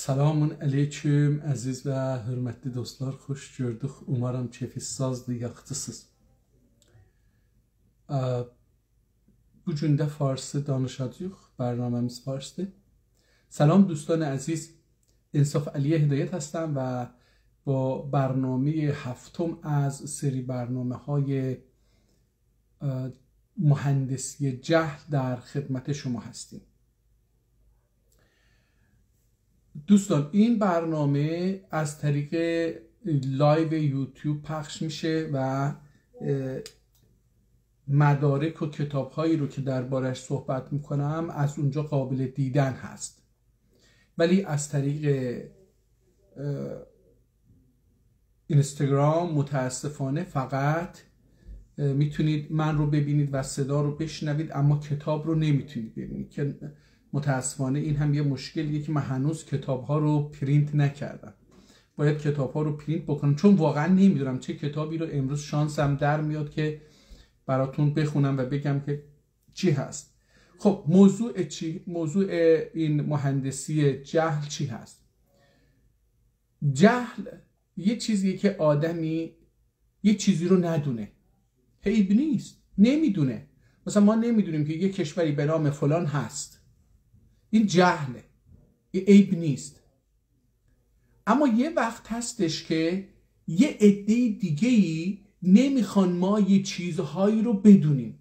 Selamun aleyküm əziz və hörmətli dostlar, xoş gördük. Umarım keyfiniz yaxşısınız. Bu gün də farsı danışacağıq. برنامه‌miz farsdır. سلام دوستان عزیز، انصاف علی هدایت هستم و با برنامه هفتم از سری برنامه‌های مهندسی جهل در خدمت شما هستیم. دوستان این برنامه از طریق لایو یوتیوب پخش میشه و مدارک و کتاب‌هایی رو که دربارش صحبت میکنم از اونجا قابل دیدن هست، ولی از طریق اینستاگرام متاسفانه فقط میتونید من رو ببینید و صدا رو بشنوید، اما کتاب رو نمیتونید ببینید که متاسفانه این هم یه مشکلیه که من هنوز کتاب‌ها رو پرینت نکردم. باید کتاب‌ها رو پرینت بکنم چون واقعا نمیدونم چه کتابی رو امروز شانسم در میاد که براتون بخونم و بگم که چی هست. خب موضوع چی؟ موضوع این مهندسی جهل چی هست؟ جهل یه چیزیه که آدمی یه چیزی رو ندونه. عیب نیست، نمیدونه. مثلا ما نمیدونیم که یه کشوری به نام فلان هست، این جهله، این عیب نیست. اما یه وقت هستش که یه عده دیگه‌ای نمیخوان ما یه چیزهایی رو بدونیم.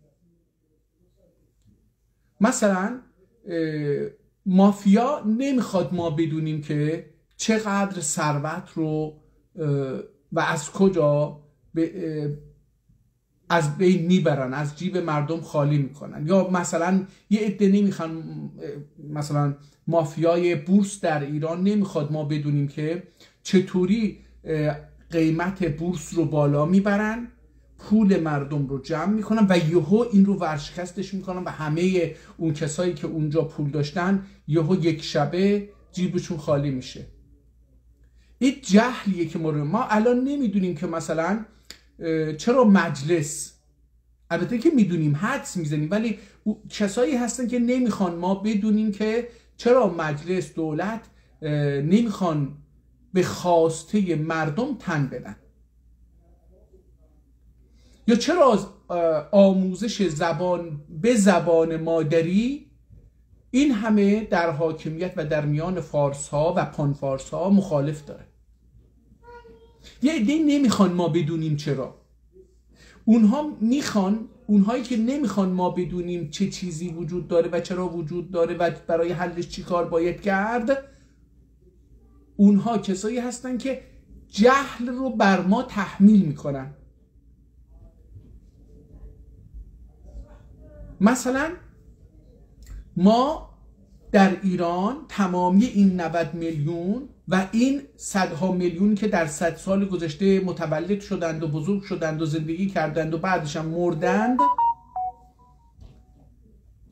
مثلا مافیا نمیخواد ما بدونیم که چقدر ثروت رو و از کجا از بین میبرن، از جیب مردم خالی میکنن. یا مثلا یه عده نمیخوان، مثلا مافیای بورس در ایران نمیخواد ما بدونیم که چطوری قیمت بورس رو بالا میبرن، پول مردم رو جمع میکنن و یهو این رو ورشکستش میکنن و همه اون کسایی که اونجا پول داشتن یهو یک شبه جیبشون خالی میشه. این جهلیه که ما الان نمیدونیم که مثلا چرا مجلس، البته که میدونیم، حدس میزنیم، ولی کسایی هستن که نمیخوان ما بدونیم که چرا مجلس، دولت نمیخوان به خواسته مردم تن بدن، یا چرا از آموزش زبان به زبان مادری این همه در حاکمیت و در میان فارس ها و پانفارس ها مخالف داره. یه عده نمیخوان ما بدونیم چرا. اونها میخوان، اونهایی که نمیخوان ما بدونیم چه چیزی وجود داره و چرا وجود داره و برای حلش چی کار باید کرد، اونها کسایی هستن که جهل رو بر ما تحمیل میکنن. مثلا ما در ایران تمامی این 90 میلیون و این صدها میلیون که در 100 سال گذشته متولد شدند و بزرگ شدند و زندگی کردند و بعدش هم مردند،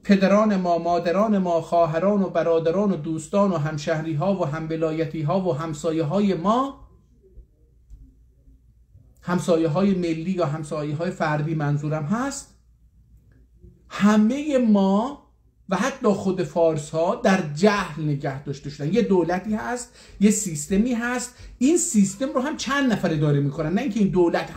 پدران ما، مادران ما، خواهران و برادران و دوستان و همشهری ها و همولایتی ها و همسایه های ما، همسایه های ملی یا همسایه های فردی منظورم هست، همه ما و حتی خود فارس ها در جهل نگه داشته شدن. یه دولتی هست، یه سیستمی هست، این سیستم رو هم چند نفره داره میکنن، نه اینکه این دولت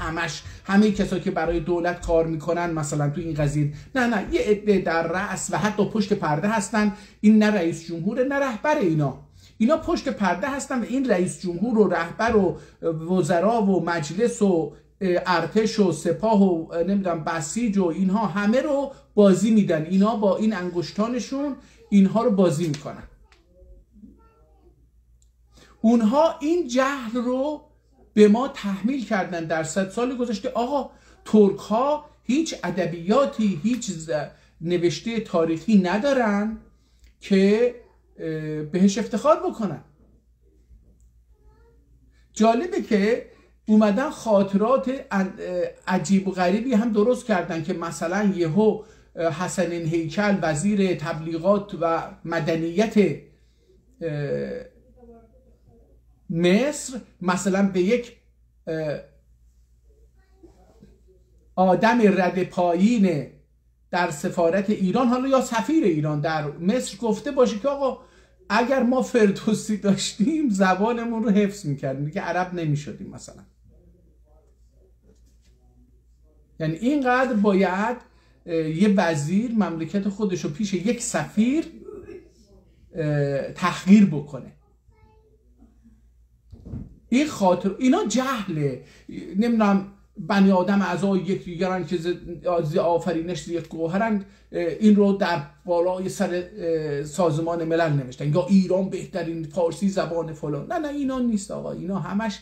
همه کسایی که برای دولت کار میکنن مثلا تو این قضیه، نه، یه عده در رأس و حتی پشت پرده هستن. این نه رئیس جمهور نه رهبر، اینا پشت پرده هستن و این رئیس جمهور و رهبر و وزرا و مجلس و ارتش و سپاه و نمیدونم بسیج و اینها همه رو بازی میدن. اینا با این انگشتانشون اینها رو بازی میکنن. اونها این جهل رو به ما تحمیل کردن در 100 سال گذشته. آقا ترک ها هیچ ادبیاتی، هیچ نوشته تاریخی ندارن که بهش افتخار بکنن. جالبه که اومدن خاطرات عجیب و غریبی هم درست کردن که مثلا یهو حسن هیکل وزیر تبلیغات و مدنیت مصر مثلا به یک آدم رد پایین در سفارت ایران، حالا یا سفیر ایران در مصر، گفته باشه که آقا اگر ما فردوسی داشتیم زبانمون رو حفظ میکردیم، دیگه عرب نمیشدیم مثلا. یعنی اینقدر باید یه وزیر مملکت خودش رو پیش یک سفیر تحقیر بکنه. این خاطر اینا جهله. نمیدونم بنی آدم اعضای یک دیگرن که آفرینش یک گوهرند، این رو در بالای سر سازمان ملل نوشتن، یا ایران بهترین فارسی زبان فلان. نه اینا نیست آقا. اینا همش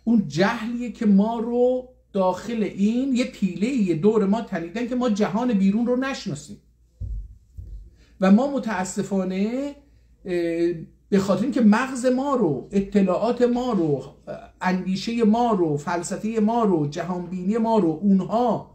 اون جهلیه که ما رو داخل این یه پیله دور ما تنیدن که ما جهان بیرون رو نشناسیم. و ما متاسفانه به خاطر اینکه مغز ما رو، اطلاعات ما رو، اندیشه ما رو، فلسفه ما رو، جهانبینی ما رو اونها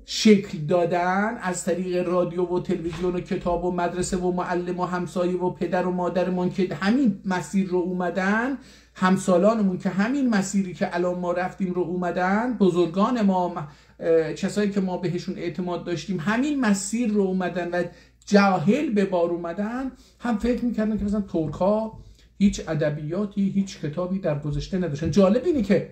شکل دادن از طریق رادیو و تلویزیون و کتاب و مدرسه و معلم و همسایه و پدر و مادرمون که همین مسیر رو اومدن، همسالانمون که همین مسیری که الان ما رفتیم رو اومدن، بزرگان ما، کسایی که ما بهشون اعتماد داشتیم همین مسیر رو اومدن و جاهل به بار اومدن. هم فکر میکردن که مثلا ترک‌ها هیچ ادبیاتی، هیچ کتابی در گذشته نداشتن. جالب اینه که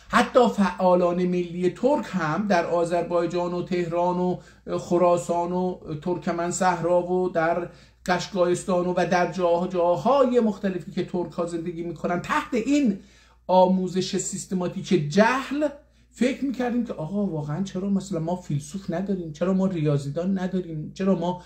حتی فعالان ملی ترک هم در آذربایجان و تهران و خراسان و ترکمن صحرا و در قشقایستان و در جاهای مختلفی که ترک ها زندگی میکنن، تحت این آموزش سیستماتیک جهل فکر میکردیم که آقا واقعا چرا مثلا ما فیلسوف نداریم، چرا ما ریاضیدان نداریم، چرا ما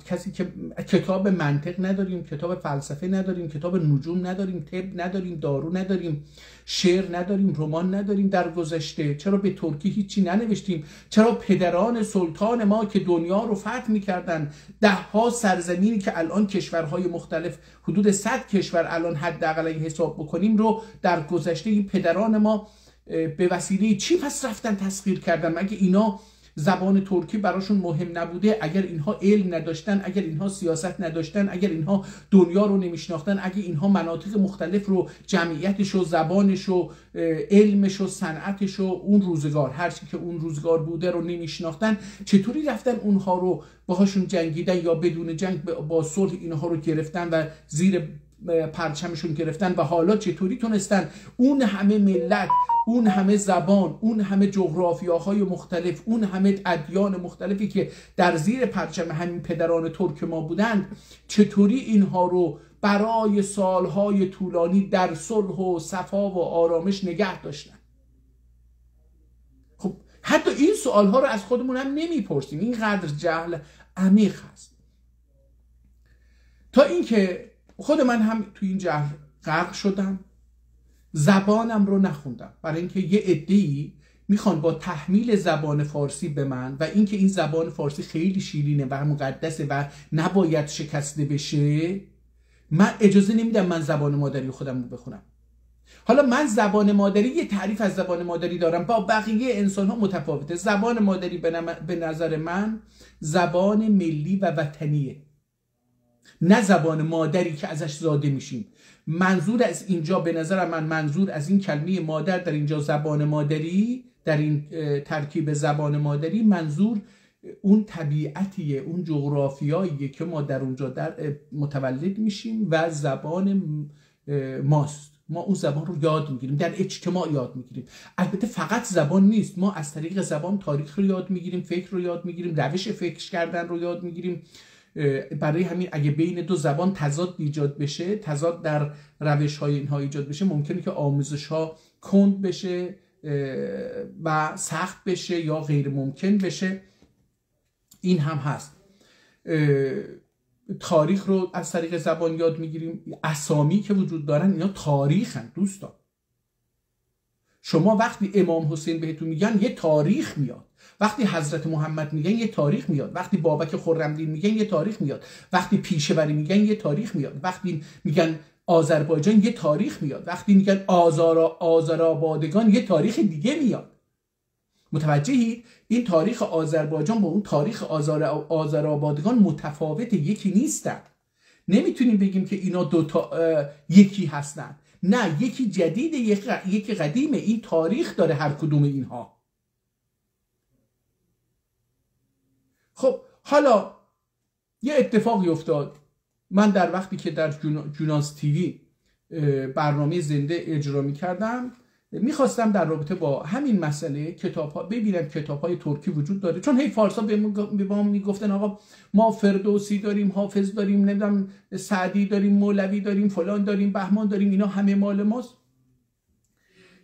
کسی که کتاب منطق نداریم، کتاب فلسفه نداریم، کتاب نجوم نداریم، طب نداریم، دارو نداریم، شعر نداریم، رمان نداریم در گذشته، چرا به ترکی هیچی ننوشتیم، چرا پدران سلطان ما که دنیا رو فتح میکردن، ده ها سرزمینی که الان کشورهای مختلف، حدود 100 کشور الان حداقل حساب بکنیم رو در گذشته این پدران ما به وسیله چی پس رفتن تسخیر کردن؟ مگه اینا زبان ترکی براشون مهم نبوده؟ اگر اینها علم نداشتن، اگر اینها سیاست نداشتن، اگر اینها دنیا رو نمیشناختن، اگر اینها مناطق مختلف رو، جمعیتش و زبانش و علمش و صنعتش و اون روزگار، هر چی که اون روزگار بوده رو نمیشناختن، چطوری رفتن اونها رو باهاشون جنگیدن یا بدون جنگ با صلح اینها رو گرفتن و زیر پرچمشون گرفتن و حالا چطوری تونستن اون همه ملت، اون همه زبان، اون همه جغرافیاهای مختلف، اون همه ادیان مختلفی که در زیر پرچم همین پدران ترک ما بودند، چطوری اینها رو برای سالهای طولانی در صلح و صفا و آرامش نگه داشتن؟ خب حتی این سوالها رو از خودمون هم نمیپرسیم. اینقدر جهل عمیق هست تا اینکه خود من هم توی این جهل غرق شدم، زبانم رو نخوندم، برای اینکه یه عده‌ای میخوان با تحمیل زبان فارسی به من و اینکه این زبان فارسی خیلی شیرینه و مقدسه و نباید شکسته بشه، من اجازه نمیدم من زبان مادری خودم رو بخونم. حالا من زبان مادری، یه تعریف از زبان مادری دارم، با بقیه انسان ها متفاوته. زبان مادری به نظر من زبان ملی و وطنیه، نه زبان مادری که ازش زاده میشیم. منظور از اینجا به نظر من، منظور از این کلمه مادر در اینجا زبان مادری، در این ترکیب زبان مادری، منظور اون طبیعتیه، اون جغرافیاییه که ما در اونجا متولد میشیم و زبان ماست. ما اون زبان رو یاد میگیریم، در اجتماع یاد میگیریم. البته فقط زبان نیست، ما از طریق زبان تاریخ رو یاد میگیریم، فکر رو یاد میگیریم، روش فکر کردن رو یاد میگیریم. برای همین اگه بین دو زبان تضاد ایجاد بشه، تضاد در روش های اینها ایجاد بشه، ممکنه که آموزش ها کند بشه و سخت بشه یا غیر ممکن بشه. این هم هست. تاریخ رو از طریق زبان یاد میگیریم. اسامی که وجود دارن اینا تاریخن دوستان. شما وقتی امام حسین بهتون میگن یه تاریخ میاد، وقتی حضرت محمد میگن یه تاریخ میاد، وقتی بابک خرمدین میگن یه تاریخ میاد، وقتی پیشوری میگن یه تاریخ میاد، وقتی میگن آذربایجان یه تاریخ میاد، وقتی میگن آذرابادگان یه تاریخ دیگه میاد. متوجهید؟ این تاریخ آذربایجان با اون تاریخ آذرابادگان متفاوته، یکی نیستن. نمیتونیم بگیم که اینا دوتا یکی هستن. نه، یکی جدیده یکی قدیمه. این تاریخ داره هر کدوم اینها. خب حالا یه اتفاقی افتاد. من در وقتی که در جوناس تیوی برنامه زنده اجرا میکردم میخواستم در رابطه با همین مسئله ببینم کتاب‌های ترکی وجود داره، چون هی فارسا به ما میگفتن آقا ما فردوسی داریم، حافظ داریم، نمیدونم سعدی داریم، مولوی داریم، فلان داریم، بهمان داریم، اینا همه مال ماست.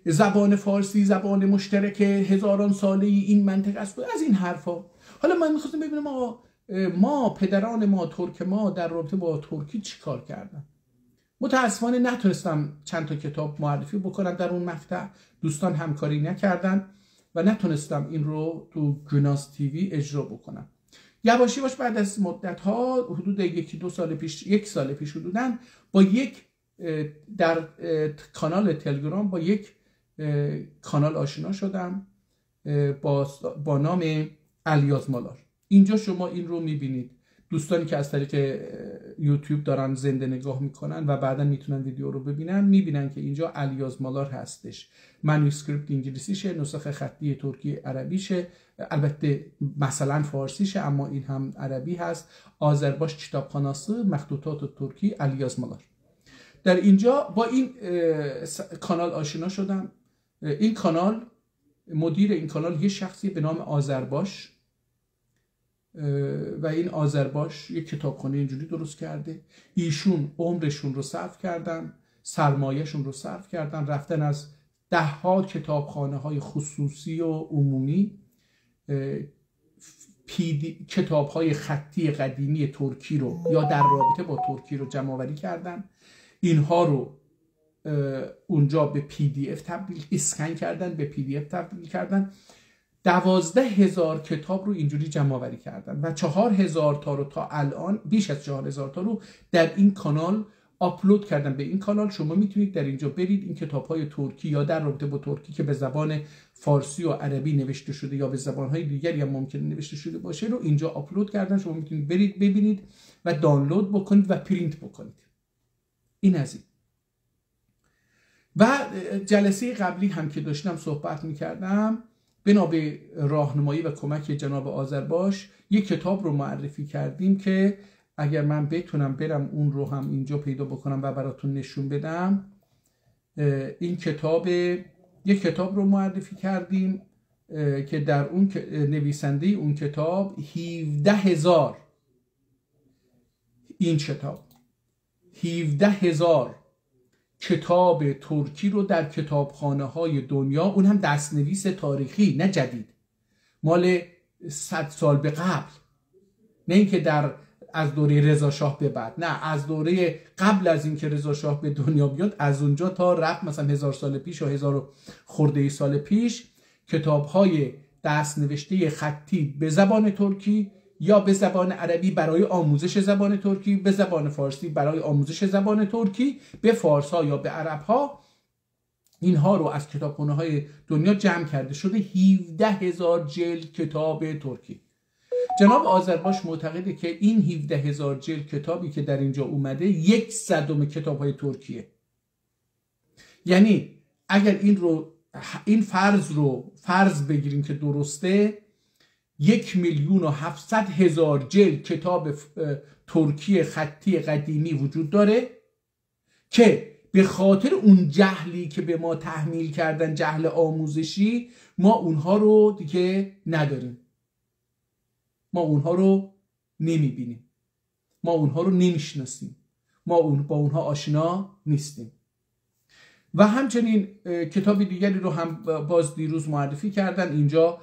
زبان فارسی زبان مشترک هزاران ساله این منطقه است، از این حرفا. حالا من میخواستم ببینم آقا ما پدران ما ترک ما در رابطه با ترکی چی کار کردن. متاسفانه نتونستم چند تا کتاب معرفی بکنم در اون مقطع، دوستان همکاری نکردن و نتونستم این رو تو جوناس تیوی اجرا بکنم. یواشی باش بعد از مدت ها حدود یک سال پیش حدوداً با در کانال تلگرام با یک کانال آشنا شدم با نام الیاز مالار. اینجا شما این رو میبینید، دوستانی که از طریق یوتیوب دارن زنده نگاه میکنن و بعدا میتونن ویدیو رو ببینن، میبینن که اینجا الیاز مالار هستش. مانوسکریپت انگلیسیشه، نسخه خطی ترکی عربیشه، البته مثلا فارسیشه اما این هم عربی هست. آذرباش کتابخانası مخطوطات ترکی الیاز مالار. در اینجا با این کانال آشنا شدم. این کانال، مدیر این کانال یه شخصی به نام آذرباش و این آذرباش یک کتابخانه اینجوری درست کرده. ایشون عمرشون رو صرف کردن، سرمایهشون رو صرف کردن، رفتن از 10 کتابخانه های خصوصی و عمومی کتاب های خطی قدیمی ترکی رو یا در رابطه با ترکی رو جمع آوری کردن. اینها رو اونجا به PDF تبدیل اسکن کردن، به PDF تبدیل کردن. 12,000 کتاب رو اینجوری جمع آوری کردن و 4,000 تا رو تا الان، بیش از 4,000 تا رو در این کانال آپلود کردن. به این کانال شما میتونید در اینجا برید این کتاب‌های ترکی یا در رابطه با ترکی که به زبان فارسی و عربی نوشته شده یا به زبان‌های دیگری هم ممکنه نوشته شده باشه رو اینجا آپلود کردن. شما میتونید برید ببینید و دانلود بکنید و پرینت بکنید. این از این. و جلسه قبلی هم که داشتم صحبت میکردم، بنا به راهنمایی و کمک جناب آذرباش یک کتاب رو معرفی کردیم که اگر من بتونم برم اون رو هم اینجا پیدا بکنم و براتون نشون بدم. این کتاب، یک کتاب رو معرفی کردیم که در اون نویسنده اون کتاب 17,000 این کتاب 17,000 کتاب ترکی رو در کتابخانه های دنیا، اون هم دستنویس تاریخی نه جدید، مال 100 سال به قبل، نه اینکه از دوره رضا شاه به بعد، نه از دوره قبل از اینکه رضا شاه به دنیا بیاد، از اونجا تا رفت مثلا 1000 سال پیش و 1000 خورده سال پیش، کتاب‌های دستنوشته خطی به زبان ترکی یا به زبان عربی برای آموزش زبان ترکی، به زبان فارسی برای آموزش زبان ترکی، به فارس‌ها یا به عرب‌ها، اینها رو از کتابخانه‌های دنیا جمع کرده شده 17,000 جلد کتاب ترکی. جناب آذرباش معتقده که این 17,000 جلد کتابی که در اینجا اومده 1/100 کتاب‌های ترکیه. یعنی اگر این فرض بگیریم که درسته، 1,700,000 جلد کتاب ترکی خطی قدیمی وجود داره که به خاطر اون جهلی که به ما تحمیل کردن، جهل آموزشی، ما اونها رو دیگه نداریم، ما اونها رو نمیبینیم، ما اونها رو نمیشناسیم، ما با اونها آشنا نیستیم. و همچنین کتاب دیگری رو هم باز دیروز معرفی کردن. اینجا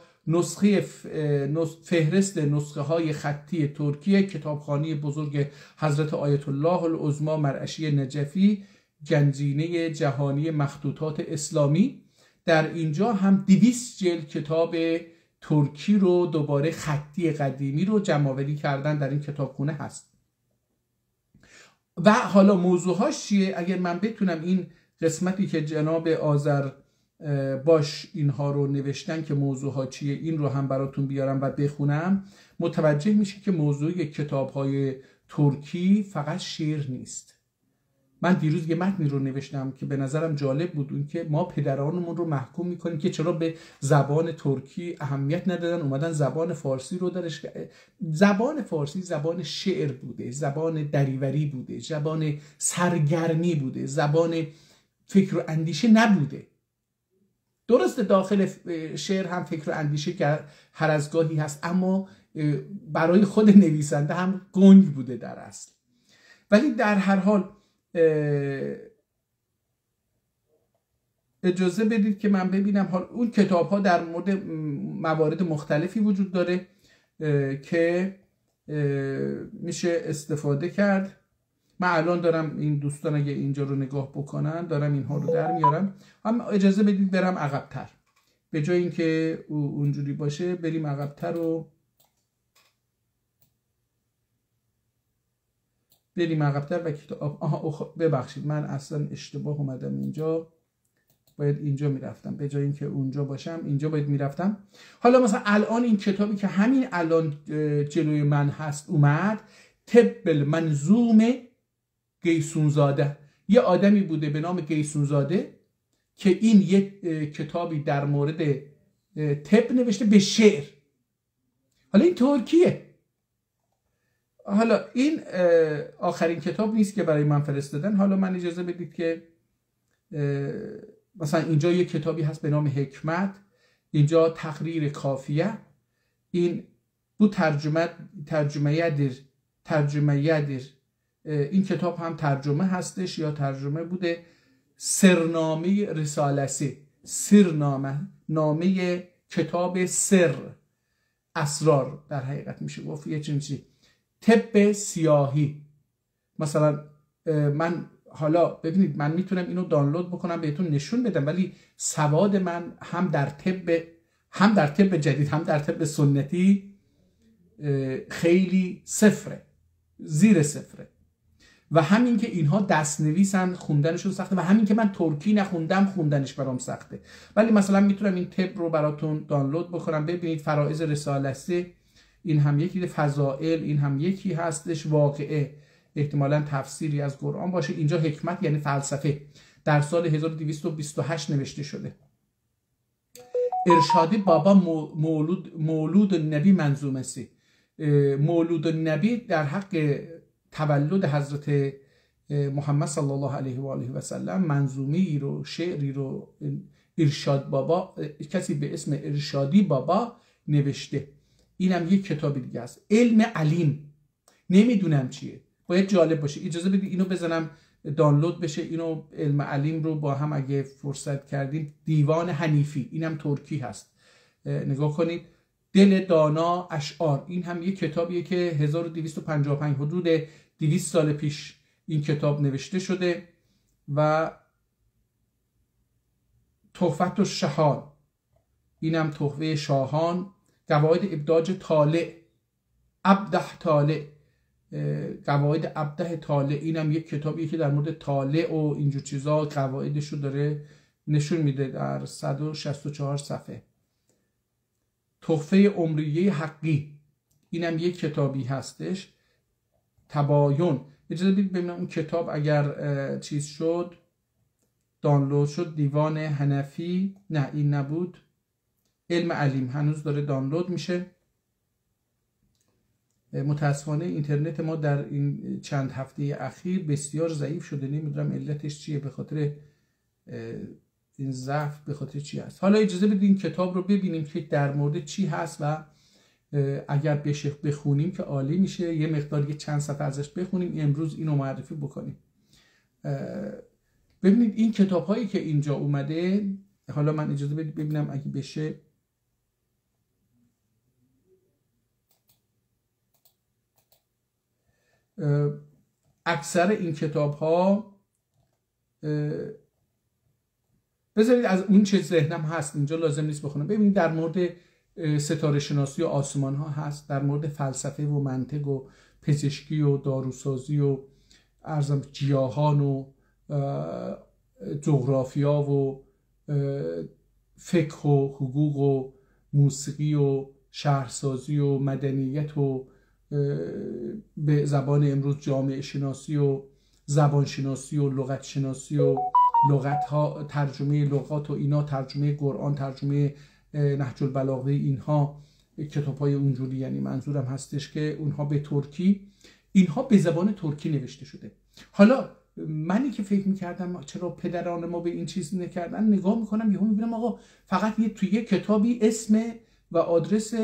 فهرست نسخه های خطی ترکیه، کتابخانه بزرگ حضرت آیت الله العظمی مرعشی نجفی، گنجینه جهانی مخطوطات اسلامی. در اینجا هم 200 جلد کتاب ترکی رو دوباره خطی قدیمی رو جمع آوری کردن، در این کتابخونه هست. و حالا موضوعهاش چیه؟ اگر من بتونم این قسمتی که جناب آذرباش اینها رو نوشتن که موضوعها چیه، این رو هم براتون بیارم و بخونم، متوجه میشه که موضوع کتاب‌های ترکی فقط شعر نیست. من دیروز یه متنی رو نوشتم که به نظرم جالب بود، اون که ما پدرانمون رو محکوم میکنیم که چرا به زبان ترکی اهمیت ندادن، اومدن زبان فارسی رو درش. زبان فارسی زبان شعر بوده، زبان دریوری بوده، زبان سرگرمی بوده، زبان فکر و اندیشه نبوده. درسته داخل شعر هم فکر و اندیشه که هر از گاهی هست، اما برای خود نویسنده هم گنگ بوده در اصل. ولی در هر حال اجازه بدید که من ببینم حال اون کتاب ها در مورد موارد مختلفی وجود داره که میشه استفاده کرد. من الان دارم، این دوستان اگه اینجا رو نگاه بکنن دارم اینها رو در میارم، اما اجازه بدید برم عقب‌تر، به جای اینکه اونجوری باشه بریم عقب‌تر و و کتاب ببخشید من اصلا اشتباه اومدم اینجا، باید اینجا میرفتم، به جای اینکه اونجا باشم اینجا باید میرفتم. حالا مثلا الان این کتابی که همین الان جلوی من هست اومد، طب المنظوم گیسونزاده، یه آدمی بوده به نام گیسونزاده که این یک کتابی در مورد طب نوشته به شعر. حالا این ترکیه. حالا این آخرین کتاب نیست که برای من فرستادن. حالا من اجازه بدید که مثلا اینجا یک کتابی هست به نام حکمت، اینجا تقریر کافیه، این bu tercümeyedir. این کتاب هم ترجمه هستش یا ترجمه بوده. سرنامه رسالسی، نامه کتاب سر، اسرار در حقیقت میشه گفت یه چیزی. طب سیاهی، مثلا من حالا ببینید من میتونم اینو دانلود بکنم بهتون نشون بدم، ولی سواد من هم در طب جدید هم در طب سنتی خیلی صفره، زیر صفره. و همین که اینها دست نویسن خوندنشون سخته، و همین که من ترکی نخوندم خوندنش برام سخته. ولی مثلا میتونم این طب رو براتون دانلود بکنم. ببینید فرائض رسالسه، این هم یکی، فضائل این هم یکی هستش، واقعه احتمالاً تفسیری از قرآن باشه. اینجا حکمت یعنی فلسفه، در سال 1228 نوشته شده. ارشادی بابا مولود نبی منظومسی، مولود نبی در حق تولد حضرت محمد صلی الله علیه و آله و سلم منظومی رو، شعری رو ارشاد بابا، کسی به اسم ارشادی بابا نوشته. اینم یک کتاب دیگه است. علم علیم، نمیدونم چیه، باید جالب باشه. اجازه بدید اینو بزنم دانلود بشه، اینو علم علیم رو با هم اگه فرصت کردیم. دیوان حنیفی، اینم ترکی هست، نگاه کنید. دل دانا اشعار، این هم یک کتابیه که 1255 حدود 200 سال پیش این کتاب نوشته شده. و تحفت الشهان، اینم تحفه شاهان. قواعد ابداج طالع، ابده طالع، قواعد ابده طالع، اینم یک کتابیه که در مورد طالع و اینجور چیزا قواعدش رو داره نشون میده در 164 صفحه. تحفه عمریه حقی، اینم یک کتابی هستش. تباین، اجازه بدید ببینم اون کتاب اگر چیز شد دانلود شد. دیوان حنفی، نه این نبود. علم علیم هنوز داره دانلود میشه. متاسفانه اینترنت ما در این چند هفته اخیر بسیار ضعیف شده، نمیدونم علتش چیه، به خاطر این ضعف به خاطر چی هست. حالا اجازه بدید این کتاب رو ببینیم که در مورد چی هست و اگر بشه بخونیم که عالی میشه. یه مقدار یه چند صفحه ازش بخونیم، امروز اینو معرفی بکنیم. ببینید این کتاب هایی که اینجا اومده، حالا من اجازه بدید ببینم اگه بشه. اکثر این کتاب ها بذارید از اون چه ذهنم هست اینجا لازم نیست بخونم. ببینید در مورد ستاره شناسی و آسمان ها هست، در مورد فلسفه و منطق و پزشکی و داروسازی و ارزم گیاهان و جغرافیا و فقه و حقوق و موسیقی و شهرسازی و مدنیت و به زبان امروز جامعه شناسی و زبانشناسی و لغت شناسی و لغت ها، ترجمه لغات و اینا، ترجمه قرآن، ترجمه نهج البلاغه، اینها کتاب های اونجوری، یعنی منظورم هستش که اونها به ترکی، اینها به زبان ترکی نوشته شده. حالا منی که فکر میکردم چرا پدران ما به این چیز نکردن، نگاه میکنم یهو میبینم آقا فقط توی یک کتابی اسم و آدرس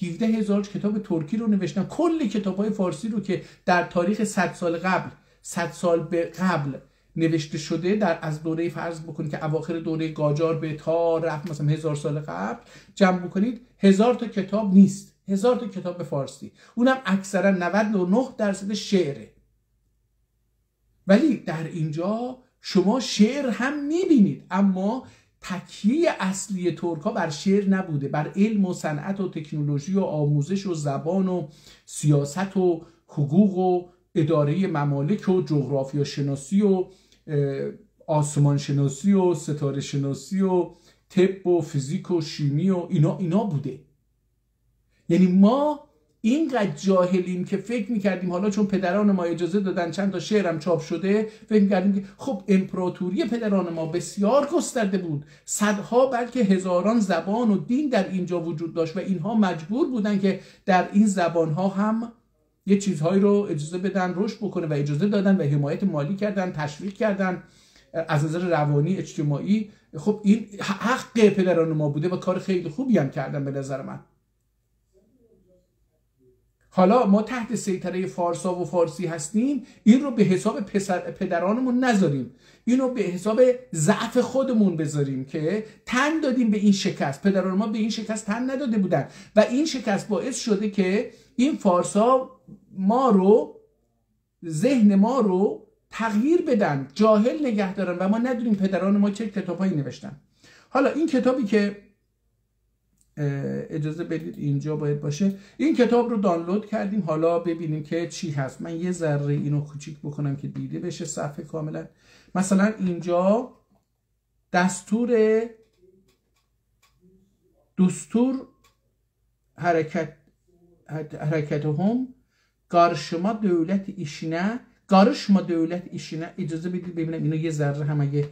17,000 کتاب ترکی رو نوشتن. کل کتاب‌های فارسی رو که در تاریخ 100 سال قبل، 100 سال به قبل نوشته شده، در از دوره فرض بکنید که اواخر دوره قاجار به تا رفت مثلا 1000 سال قبل، جمع بکنید 1000 تا کتاب نیست، 1000 تا کتاب به فارسی، اونم اکثرا 99% شعره. ولی در اینجا شما شعر هم میبینید، اما تکیه اصلی ترک‌ها بر شعر نبوده، بر علم و صنعت و تکنولوژی و آموزش و زبان و سیاست و حقوق و اداره ممالک و جغرافیا شناسی و آسمان شناسی و ستاره شناسی و طب و فیزیک و شیمی و اینا بوده. یعنی ما اینقدر جاهلیم که فکر میکردیم حالا چون پدران ما اجازه دادن چند تا شعرم چاپ شده، فکر میکردیم که خب امپراتوری پدران ما بسیار گسترده بود، صدها بلکه هزاران زبان و دین در اینجا وجود داشت و اینها مجبور بودن که در این زبانها هم یه چیزهایی رو اجازه بدن رشد بکنه و اجازه دادن و حمایت مالی کردن، تشویق کردن از نظر روانی اجتماعی. خب این حق پدران ما بوده و کار خیلی خوبی هم کردن به نظر من. حالا ما تحت سیطره فارسا و فارسی هستیم، این رو به حساب پدرانمون نذاریم، این رو به حساب ضعف خودمون بذاریم که تن دادیم به این شکست. پدران ما به این شکست تن نداده بودن و این شکست باعث شده که این فارسا ما رو، ذهن ما رو تغییر بدن، جاهل نگه دارن و ما ندونیم پدران ما چه کتابایی نوشتن. حالا این کتابی که اجازه بدید اینجا باید باشه، این کتاب رو دانلود کردیم، حالا ببینیم که چی هست. من یه ذره اینو کوچیک بکنم که دیده بشه صفحه کاملا. مثلا اینجا دستور حرکت هم قارشما دولت işine، قارشما دولت işine، اجازه بدید ببینم اینو یه ذره هم اگه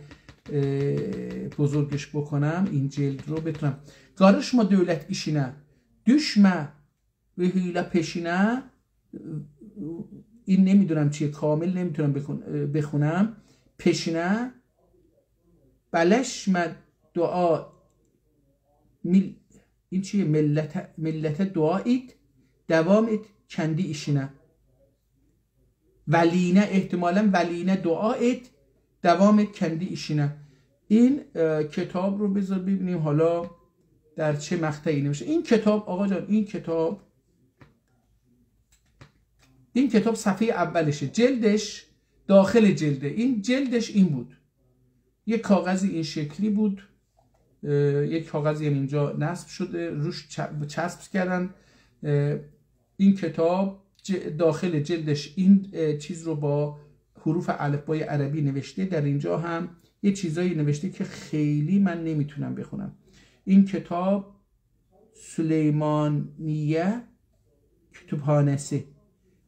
بزرگش بکنم این جلد رو بتونم. قارشما دولت işine düşme ve hile peşine، این نمیدونم چیه، کامل نمیتونم بخونم. peşine بلشم دعا این چیه، ملت دعایت دوامت kendi işine، ولینه احتمالا ولینه دعایت دوامت kendi işine. این کتاب رو بذار ببینیم حالا در چه مقطعی نمیشه. این کتاب آقا جان، این کتاب صفحه اولشه، جلدش داخل جلده، این جلدش این بود، یک کاغذی این شکلی بود، یک کاغذی هم اینجا نصب شده روش چسب کردن. این کتاب داخل جلدش این چیز رو با حروف الفبای عربی نوشته، در اینجا هم یه چیزایی نوشته که خیلی من نمیتونم بخونم. این کتاب سلیمانیه کتابخانه‌سه،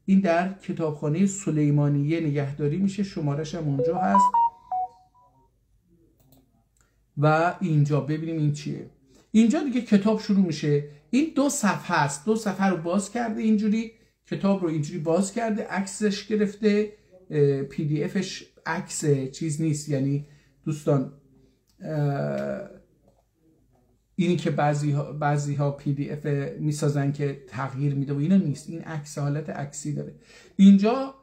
این در کتابخانه سلیمانیه نگهداری میشه، شمارش هم اونجا هست. و اینجا ببینیم این چیه. اینجا دیگه کتاب شروع میشه، این 2 صفحه است، 2 صفحه رو باز کرده، اینجوری کتاب رو اینجوری باز کرده، عکسش گرفته، پی دی افش عکس چیز نیست، یعنی دوستان اینی که بعضی ها پی دی اف میسازن که تغییر میده و اینا نیست، این عکس حالت عکسی داره. اینجا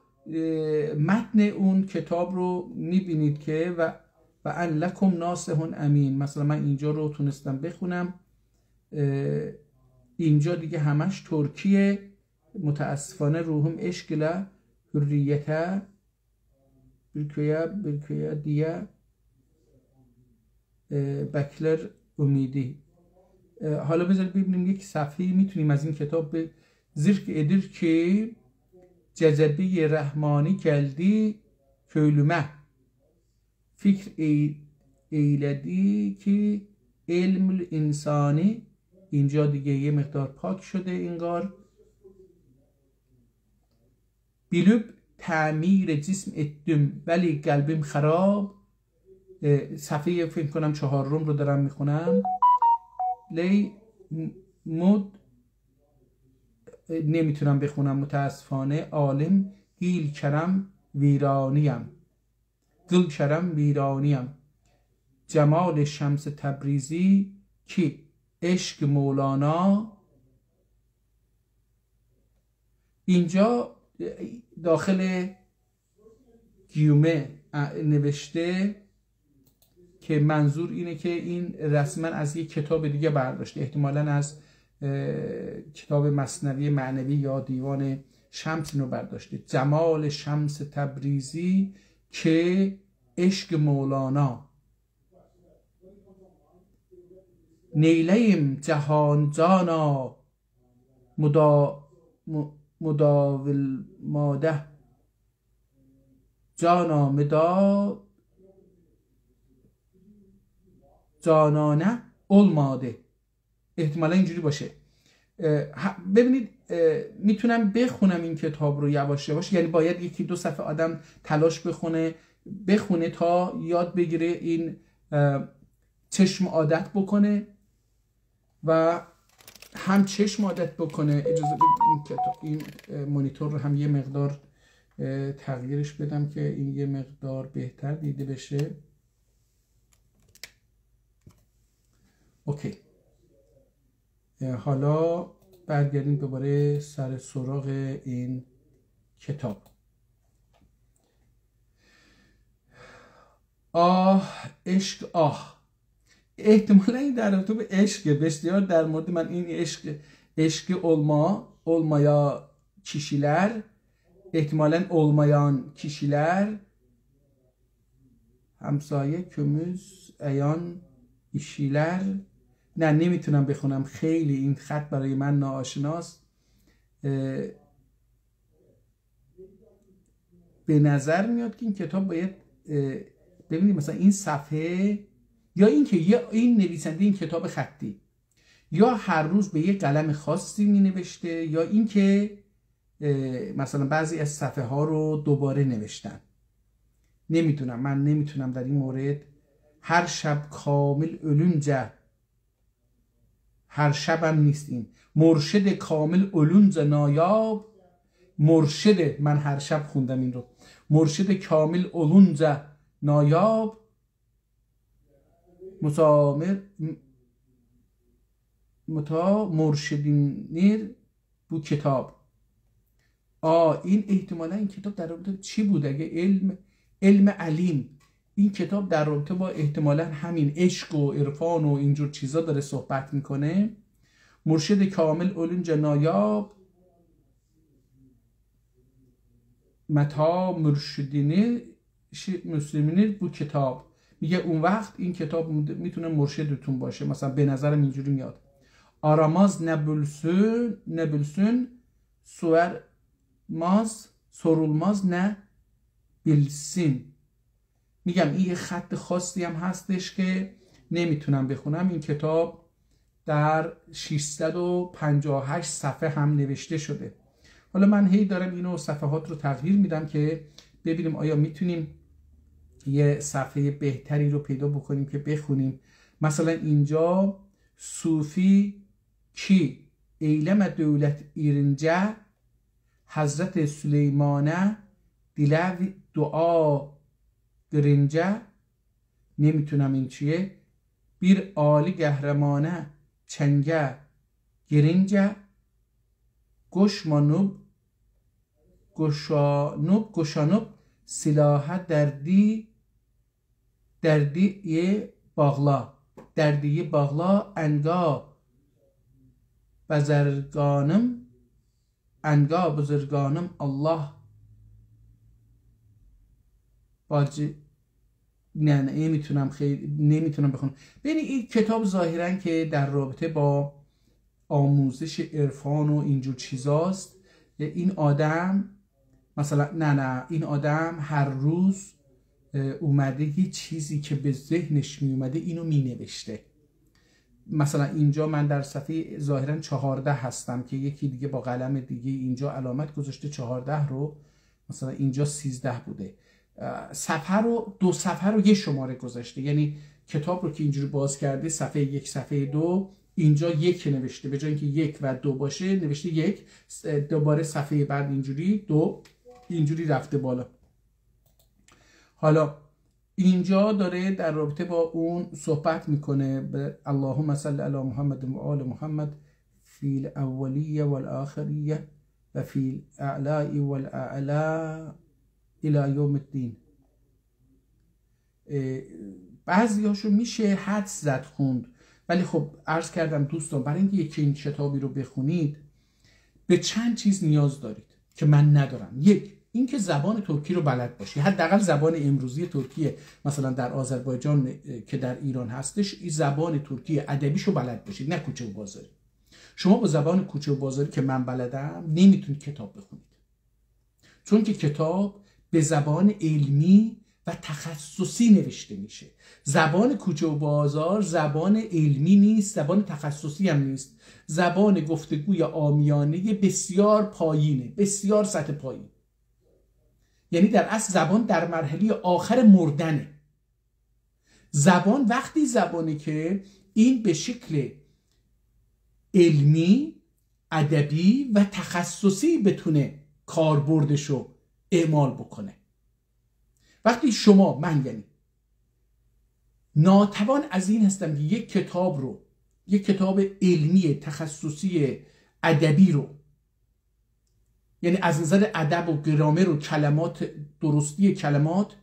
متن اون کتاب رو میبینید که و ان لکم ناصح امین، مثلا من اینجا رو تونستم بخونم. اینجا دیگه همش ترکیه، متاسفانه روحم اشکله حریته برکویا دیه بکلر امیدی. حالا بذارید ببینیم یک صفحه میتونیم از این کتاب به زرک ادیر که جذبه رحمانی کلدی کلمه فکر ایلدی که علم انسانی. اینجا دیگه یه مقدار پاک شده انگار. بیلوب تعمیر جسم اتم ولی قلبم خراب. صفحه فکر کنم 4 رو دارم میخونم. لی مد نمیتونم بخونم متاسفانه. عالم گیل کرم ویرانیم، گل کرم ویرانیم. جمال شمس تبریزی که عشق مولانا. اینجا داخل گیومه نوشته که منظور اینه که این رسما از یک کتاب دیگه برداشته، احتمالاً از کتاب مثنوی معنوی یا دیوان شمس رو برداشته. جمال شمس تبریزی که عشق مولانا. نیلیم جهان جانا مداول ماده جانا مدا جانانه olmadı. احتمالا اینجوری باشه. ببینید میتونم بخونم این کتاب رو یواش یواش، یعنی باید 1-2 صفحه آدم تلاش بخونه تا یاد بگیره، این چشم عادت بکنه و هم چشم عادت بکنه. اجازه بدید این مانیتور رو هم یه مقدار تغییرش بدم که این یه مقدار بهتر دیده بشه. اوکی. حالا برگردیم دوباره سر سراغ این کتاب. عشق احتمالا این در رابطه به عشق بسیار در مورد من این عشق olmaya kişiler احتمالا olmayan kişiler همسایه kömüz ایان işiler. نه نمیتونم بخونم، خیلی این خط برای من ناآشناست. به نظر میاد که این کتاب باید ببینید مثلا این صفحه، یا این که این نویسنده این کتاب خطی یا هر روز به یه قلم خاصی می نوشته، یا این که مثلا بعضی از صفحه ها رو دوباره نوشتن. نمیدونم، من نمیتونم در این مورد. هر شب کامل ölünce، هر شبم نیست، این مرشد کامل ölünce نایاب. مرشد، من هر شب خوندم این رو. مرشد کامل ölünce نایاب مسامر متا مرشدینیر بو کتاب. این احتمالا این کتاب در رابطه چی بود؟ اگه علم علیم، این کتاب در رابطه با احتمالا همین عشق و عرفان و اینجور چیزا داره صحبت میکنه. مرشد کامل ölünce نایاب متا مرشدینیر مسلمینیر بو کتاب. میگه اون وقت این کتاب میتونه مرشدتون باشه. مثلا به نظرم اینجوری میاد. آراماز نبülsün sorulmaz نه bilsin. میگم این یه خط خاصی هم هستش که نمیتونم بخونم. این کتاب در 658 صفحه هم نوشته شده. حالا من هی دارم اینو صفحات رو تغییر میدم که ببینیم آیا میتونیم یه صفحه بهتری رو پیدا بکنیم که بخونیم. مثلا اینجا صوفی کی eyleme devlet irince Hazreti Süleyman'e dilev dua girince. نمیتونم این چیه. bir Ali قهرمانه çenge girince goşanıp silahı derdiye bağla enga بزرگانم الله باجی. نه نمیتونم بخونم. ببین این کتاب ظاهرا که در رابطه با آموزش عرفان و اینجور چیزاست. این آدم مثلا این آدم هر روز اومده یه چیزی که به ذهنش می اومده اینو می نوشته. مثلا اینجا من در صفحه ظاهرا 14 هستم که یکی دیگه با قلم دیگه اینجا علامت گذاشته 14 رو مثلا اینجا 13 بوده، صفحه رو 2 صفحه رو 1 شماره گذاشته، یعنی کتاب رو که اینجوری باز کرده صفحه 1 صفحه 2 اینجا 1 نوشته، به جای اینکه 1 و 2 باشه نوشته 1، دوباره صفحه بعد اینجوری 2 اینجوری رفته بالا. حالا اینجا داره در رابطه با اون صحبت میکنه به اللهم صل علی محمد و آل محمد فی الاولیه والآخریه و فی الاعلی والاعلا الی یوم الدین. بعضی هاشو میشه حدس زد خوند، ولی خب عرض کردم دوستان برای اینکه یکی این کتابی رو بخونید به چند چیز نیاز دارید که من ندارم. یک، اینکه زبان ترکی رو بلد باشی، حداقل زبان امروزی ترکیه مثلا در آذربایجان که در ایران هستش، این زبان ترکی ادبیشو بلد باشید، نه کوچه و بازاری. شما با زبان کوچه و بازاری که من بلدم نمیتونید کتاب بخونید، چون که کتاب به زبان علمی و تخصصی نوشته میشه. زبان کوچه و بازار زبان علمی نیست، زبان تخصصی هم نیست، زبان گفتگوی عامیانه بسیار پایینه، بسیار سطح پایین. یعنی در اصل زبان در مرحله آخر مردنه. زبان وقتی زبانی که این به شکل علمی، ادبی و تخصصی بتونه کاربردشو اعمال بکنه. وقتی شما، من یعنی ناتوان از این هستم که یک کتاب رو، یک کتاب علمی تخصصی ادبی رو، یعنی از نظر ادب و گرامر و کلمات، درستی کلمات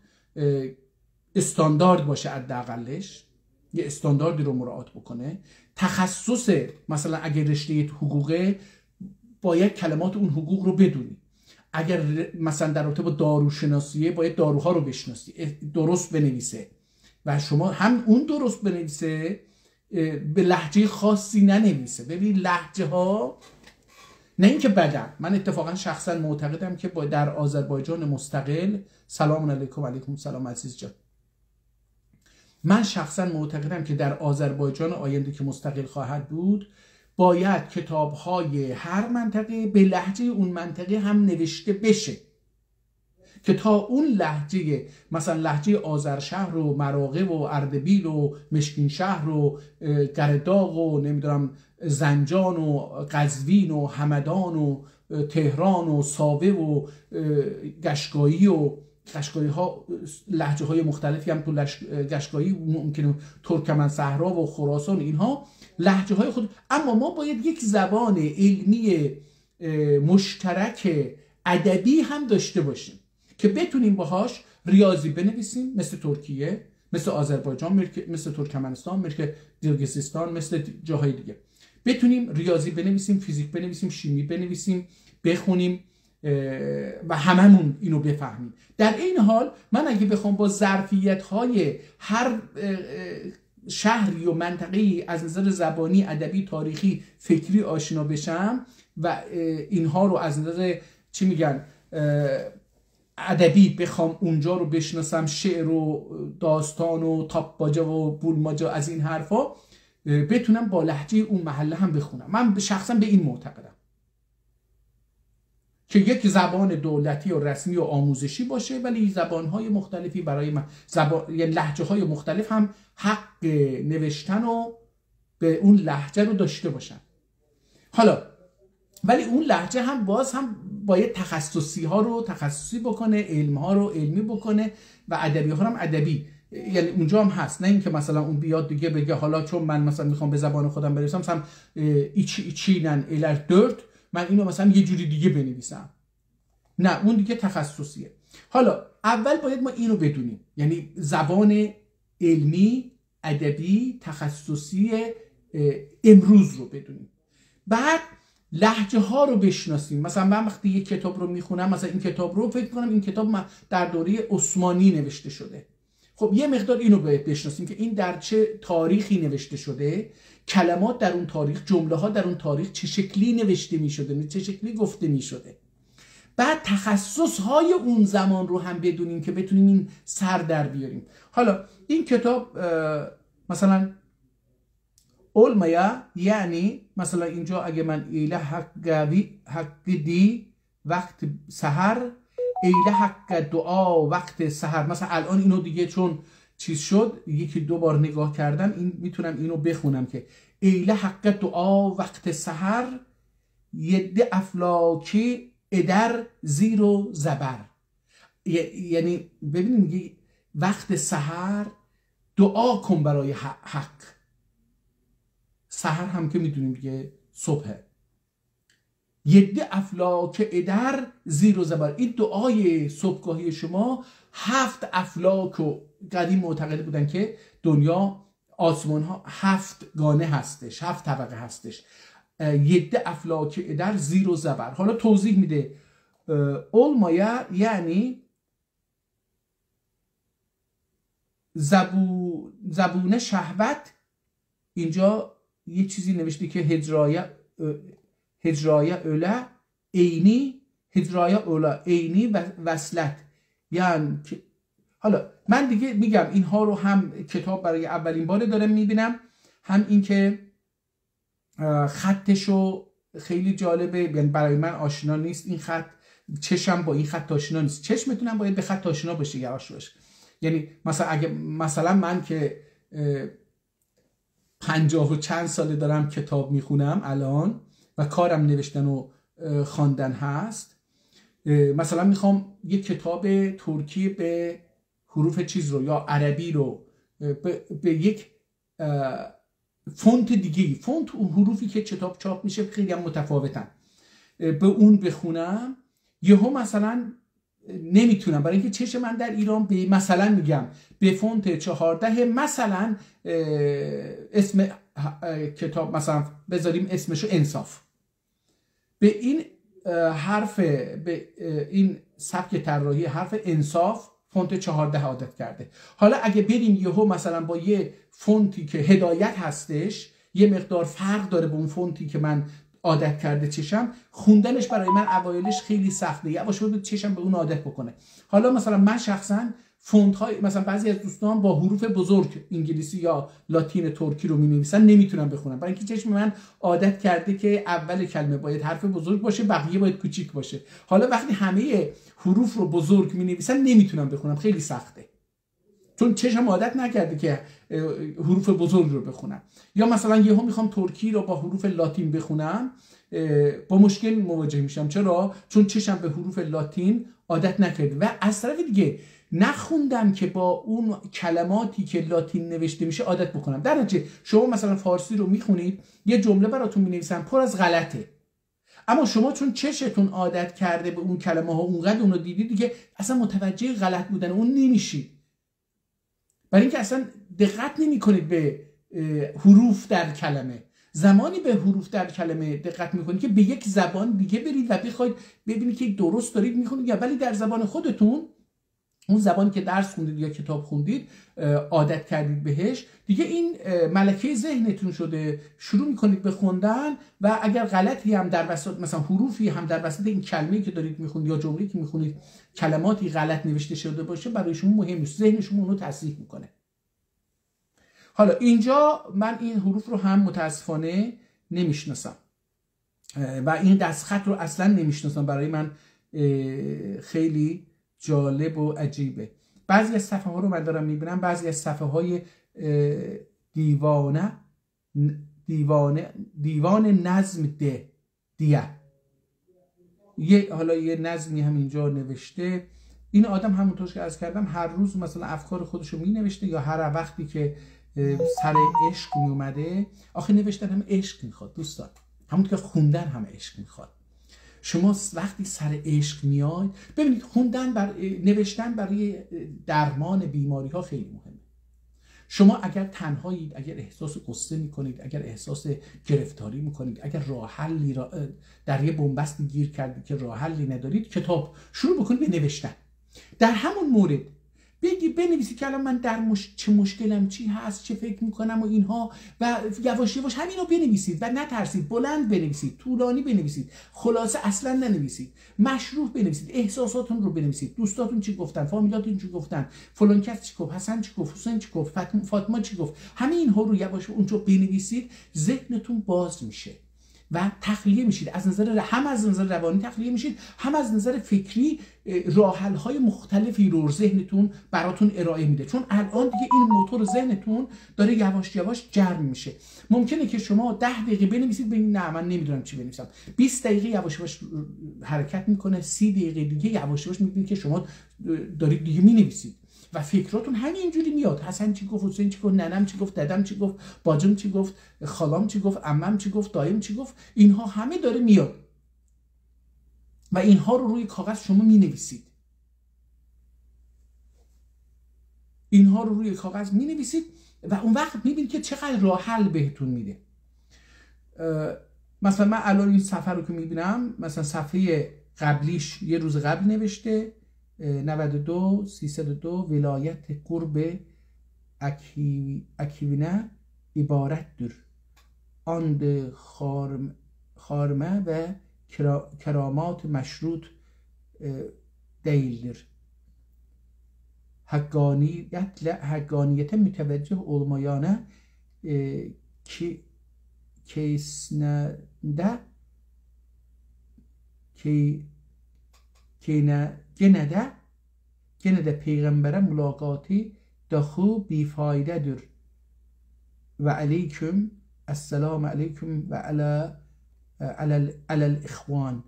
استاندارد باشه، حداقلش یه استانداردی رو مراعات بکنه. تخصص مثلا اگر رشته حقوقه باید کلمات اون حقوق رو بدونی، اگر مثلا در رابطه با داروشناسیه باید داروها رو بشناسی، درست بنویسه و شما هم اون درست بنویسه، به لهجه خاصی ننویسه. ببین لهجه ها نه اینکه بدن، من اتفاقا شخصا معتقدم که در آذربایجان مستقل، سلام علیکم. علیکم سلام عزیز جان. من شخصا معتقدم که در آذربایجان آینده که مستقل خواهد بود باید کتاب‌های هر منطقه به لهجه اون منطقه هم نوشته بشه که تا اون لهجه، مثلا لهجه آذرشهر و مراغه و اردبیل و مشکین شهر و گرداغ و نمیدونم زنجان و قزوین و همدان و تهران و ساوه و گشگایی ها لهجه های مختلفی هم تو گشگایی، ممکنه ترکمن صحرا و خراسان، اینها لهجه های خود. اما ما باید یک زبان علمی مشترک ادبی هم داشته باشیم که بتونیم باهاش ریاضی بنویسیم، مثل ترکیه، مثل آذربایجان، مثل ترکمنستان، مثل قرقیزستان، مثل جاهای دیگه. بتونیم ریاضی بنویسیم، فیزیک بنویسیم، شیمی بنویسیم، بخونیم و هممون اینو بفهمیم. در این حال من اگه بخوام با ظرفیت‌های هر شهری و منطقه‌ای از نظر زبانی، ادبی، تاریخی، فکری آشنا بشم و اینها رو از نظر چی میگن ادبی بخوام اونجا رو بشناسم، شعر و داستان و تاپاجا و بولماجا از این حرفا، بتونم با لهجه اون محله هم بخونم. من شخصا به این معتقدم که یک زبان دولتی و رسمی و آموزشی باشه، ولی زبان‌های مختلفی برای من، یعنی لهجه‌های مختلف هم حق نوشتن و به اون لهجه رو داشته باشن. حالا ولی اون لهجه هم باز هم باید تخصصی ها رو تخصصی بکنه، علم ها رو علمی بکنه و ادبی ها رو هم ادبی. یعنی اونجا هم هست، نه اینکه مثلا اون بیاد دیگه بگه حالا چون من مثلا میخوام به زبان خودم برسم، مثلا ایچینن الر دورت من اینو مثلا یه جوری دیگه بنویسم، نه اون دیگه تخصصیه. حالا اول باید ما اینو بدونیم، یعنی زبان علمی، ادبی، تخصصی امروز رو بدونیم، بعد لهجه ها رو بشناسیم. مثلا من وقتی یک کتاب رو میخونم، مثلا این کتاب رو فکر کنم این کتاب در دوره عثمانی نوشته شده، خب یه مقدار اینو باید بشناسیم که این در چه تاریخی نوشته شده، کلمات در اون تاریخ، جمله ها در اون تاریخ چه شکلی نوشته میشده، چه شکلی گفته میشده. بعد تخصص های اون زمان رو هم بدونیم که بتونیم این سر در بیاریم. حالا این کتاب مثلا اولمایا، یعنی مثلا اینجا اگه من ایله حق دی وقت سحر ایله حق دعا وقت سحر. مثلا الان اینو دیگه چون چیز شد یکی دو بار نگاه کردم، این میتونم اینو بخونم که ایله حق دعا وقت سحر، یده افلاکی ادر زیر و زبر. یعنی ببینید میگه وقت سحر دعا کن برای حق. سحر هم که میدونیم دیگه صبحه. یده افلاک ادر زیر و زبر. این دعای صبحگاهی شما 7 افلاک و قدیم معتقد بودن که دنیا آسمان ها 7 گانه هستش، 7 طبقه هستش. یده افلاک ادر زیر و زبر. حالا توضیح میده اولمایا یعنی زبون شهوت. اینجا یه چیزی نوشته که هجرایه اولا عینی، هجرایه اولا عینی و وصلت. یعنی حالا من دیگه میگم اینها رو هم کتاب برای اولین بار دارم میبینم، هم این که خطشو خیلی جالبه، یعنی برای من آشنا نیست این خط، چشم با این خط آشنا نیست. چشمتونم باید به خط آشنا باشه یواش باشه. یعنی مثلا من که 50 و چند ساله دارم کتاب میخونم الان و کارم نوشتن و خواندن هست، مثلا میخوام یک کتاب ترکی به حروف چیز رو یا عربی رو به یک فونت دیگه، فونت اون حروفی که کتاب چاپ میشه خیلی هم متفاوتن، به اون بخونم، یهو مثلا نمیتونم، برای اینکه چشم من در ایران به مثلا میگم به فونت 14 مثلا اسم کتاب مثلا بذاریم اسمشو انصاف، به این حرف، به این سبک طراحی حرف انصاف فونت 14 عادت کرده. حالا اگه بریم یهو مثلا با یه فونتی که هدایت هستش یه مقدار فرق داره با اون فونتی که من عادت کرده چشم، خوندنش برای من اوایلش خیلی سخته، یواش باید چشم به اون عادت بکنه. حالا مثلا من شخصا فونت های مثلا بعضی از دوستان با حروف بزرگ انگلیسی یا لاتین ترکی رو می‌نویسن نمیتونم بخونم، برای اینکه چشم من عادت کرده که اول کلمه باید حرف بزرگ باشه بقیه باید کوچیک باشه. حالا وقتی همه حروف رو بزرگ می‌نویسن نمیتونم بخونم، خیلی سخته، چون چشم عادت نکرده که حروف بزرگ رو بخونم. یا مثلا یهو میخوام ترکی رو با حروف لاتین بخونم، با مشکل مواجه میشم. چرا؟ چون چشم به حروف لاتین عادت نکرده و از طرف دیگه نخوندم که با اون کلماتی که لاتین نوشته میشه عادت بکنم. در نتیجه شما مثلا فارسی رو میخونید یه جمله براتون مینویسن پر از غلطه، اما شما چون چشتون عادت کرده به اون کلمه ها، اونقدر اون رو دیدید دیگه اصلا متوجه غلط بودن اون نمیشید، برای اینکه اصلا دقت نمی کنید به حروف در کلمه. زمانی به حروف در کلمه دقت میکنید که به یک زبان دیگه برید و بخواید ببینید که درست دارید میخونید یا ولی در زبان خودتون، اون زبانی که درس خوندید یا کتاب خوندید عادت کردید بهش، دیگه این ملکه ذهنتون شده، شروع میکنید به خوندن و اگر غلطی هم در وسط، مثلا حروفی هم در وسط این کلمه‌ای که دارید میخونید یا جمله‌ای که میخونید کلماتی غلط نوشته شده باشه، برای شما مهم نیست، ذهن شما اونو تصحیح میکنه. حالا اینجا من این حروف رو هم متاسفانه نمیشناسم و این دستخط رو اصلا نمیشناسم، برای من خیلی جالب و عجیبه. بعضی از صفحه ها رو من دارم میبینم، بعضی از صفحه های دیوان نظم دیه حالا یه نظمی هم اینجا نوشته. این آدم همونطور که عرض کردم هر روز مثلا افکار خودشو می نوشته یا هر وقتی که سر عشق می اومده. آخه نوشتن هم عشق میخواد دوستان، همونطور که خوندن هم عشق میخواد. شما وقتی سر عشق میاد، ببینید خوندن نوشتن برای درمان بیماری ها خیلی مهمه. شما اگر تنهایید، اگر احساس غصه میکنید، اگر احساس گرفتاری میکنید، اگر راه حلی در یه بنبستی گیر کردید که راه حلی ندارید، کتاب شروع بکنید به نوشتن. در همون مورد بنویسید که الان من در چه مشکلم چی هست، چه فکر میکنم و اینها، و یواش یواش همینو بنویسید و نترسید، بلند بنویسید، طولانی بنویسید، خلاصه اصلا ننویسید، مشروح بنویسید، احساساتون رو بنویسید، دوستاتون چی گفتن، فامیلاتون چی گفتن، فلان کس چی گفت، حسن چی گفت، حسین چی گفت، فاطمه چی گفت، همه اینها رو یواش اونجا بنویسید، ذهنتون باز میشه و تخلیه میشید. هم از نظر روانی تخلیه میشید، هم از نظر فکری راه حل های مختلفی رو ذهنتون براتون ارائه میده، چون الان دیگه این موتور ذهنتون داره یواش یواش جرم میشه. ممکنه که شما 10 دقیقه بنویسید ببینید نه من نمیدونم چی بنویسم، 20 دقیقه یواش یواش حرکت میکنه، 30 دقیقه دیگه یواش یواش میبینید که شما دارید دیگه مینویسید و فکراتون همینجوری میاد. حسن چی گفت، حسین چی گفت، ننم چی گفت، ددم چی گفت، باجم چی گفت، خالام چی گفت، عمم چی گفت، دایم چی گفت، اینها همه داره میاد و اینها رو روی کاغذ شما مینویسید. اینها رو روی کاغذ مینویسید و اون وقت میبینید که چقدر راه حل بهتون میده. مثلا من الان این صفحه رو که میبینم، مثلا صفحه قبلیش یه روز قبل نوشته 92 302 ولایت قرب اکیوینه ibarettir. آن خارمه و کرامات مشروط değildir. Hakkaniyetle müteveccih olmayana gene de peygambere mülakati dahu bifaydedir. Ve aleyküm esselamu aleyküm ve alel ihvan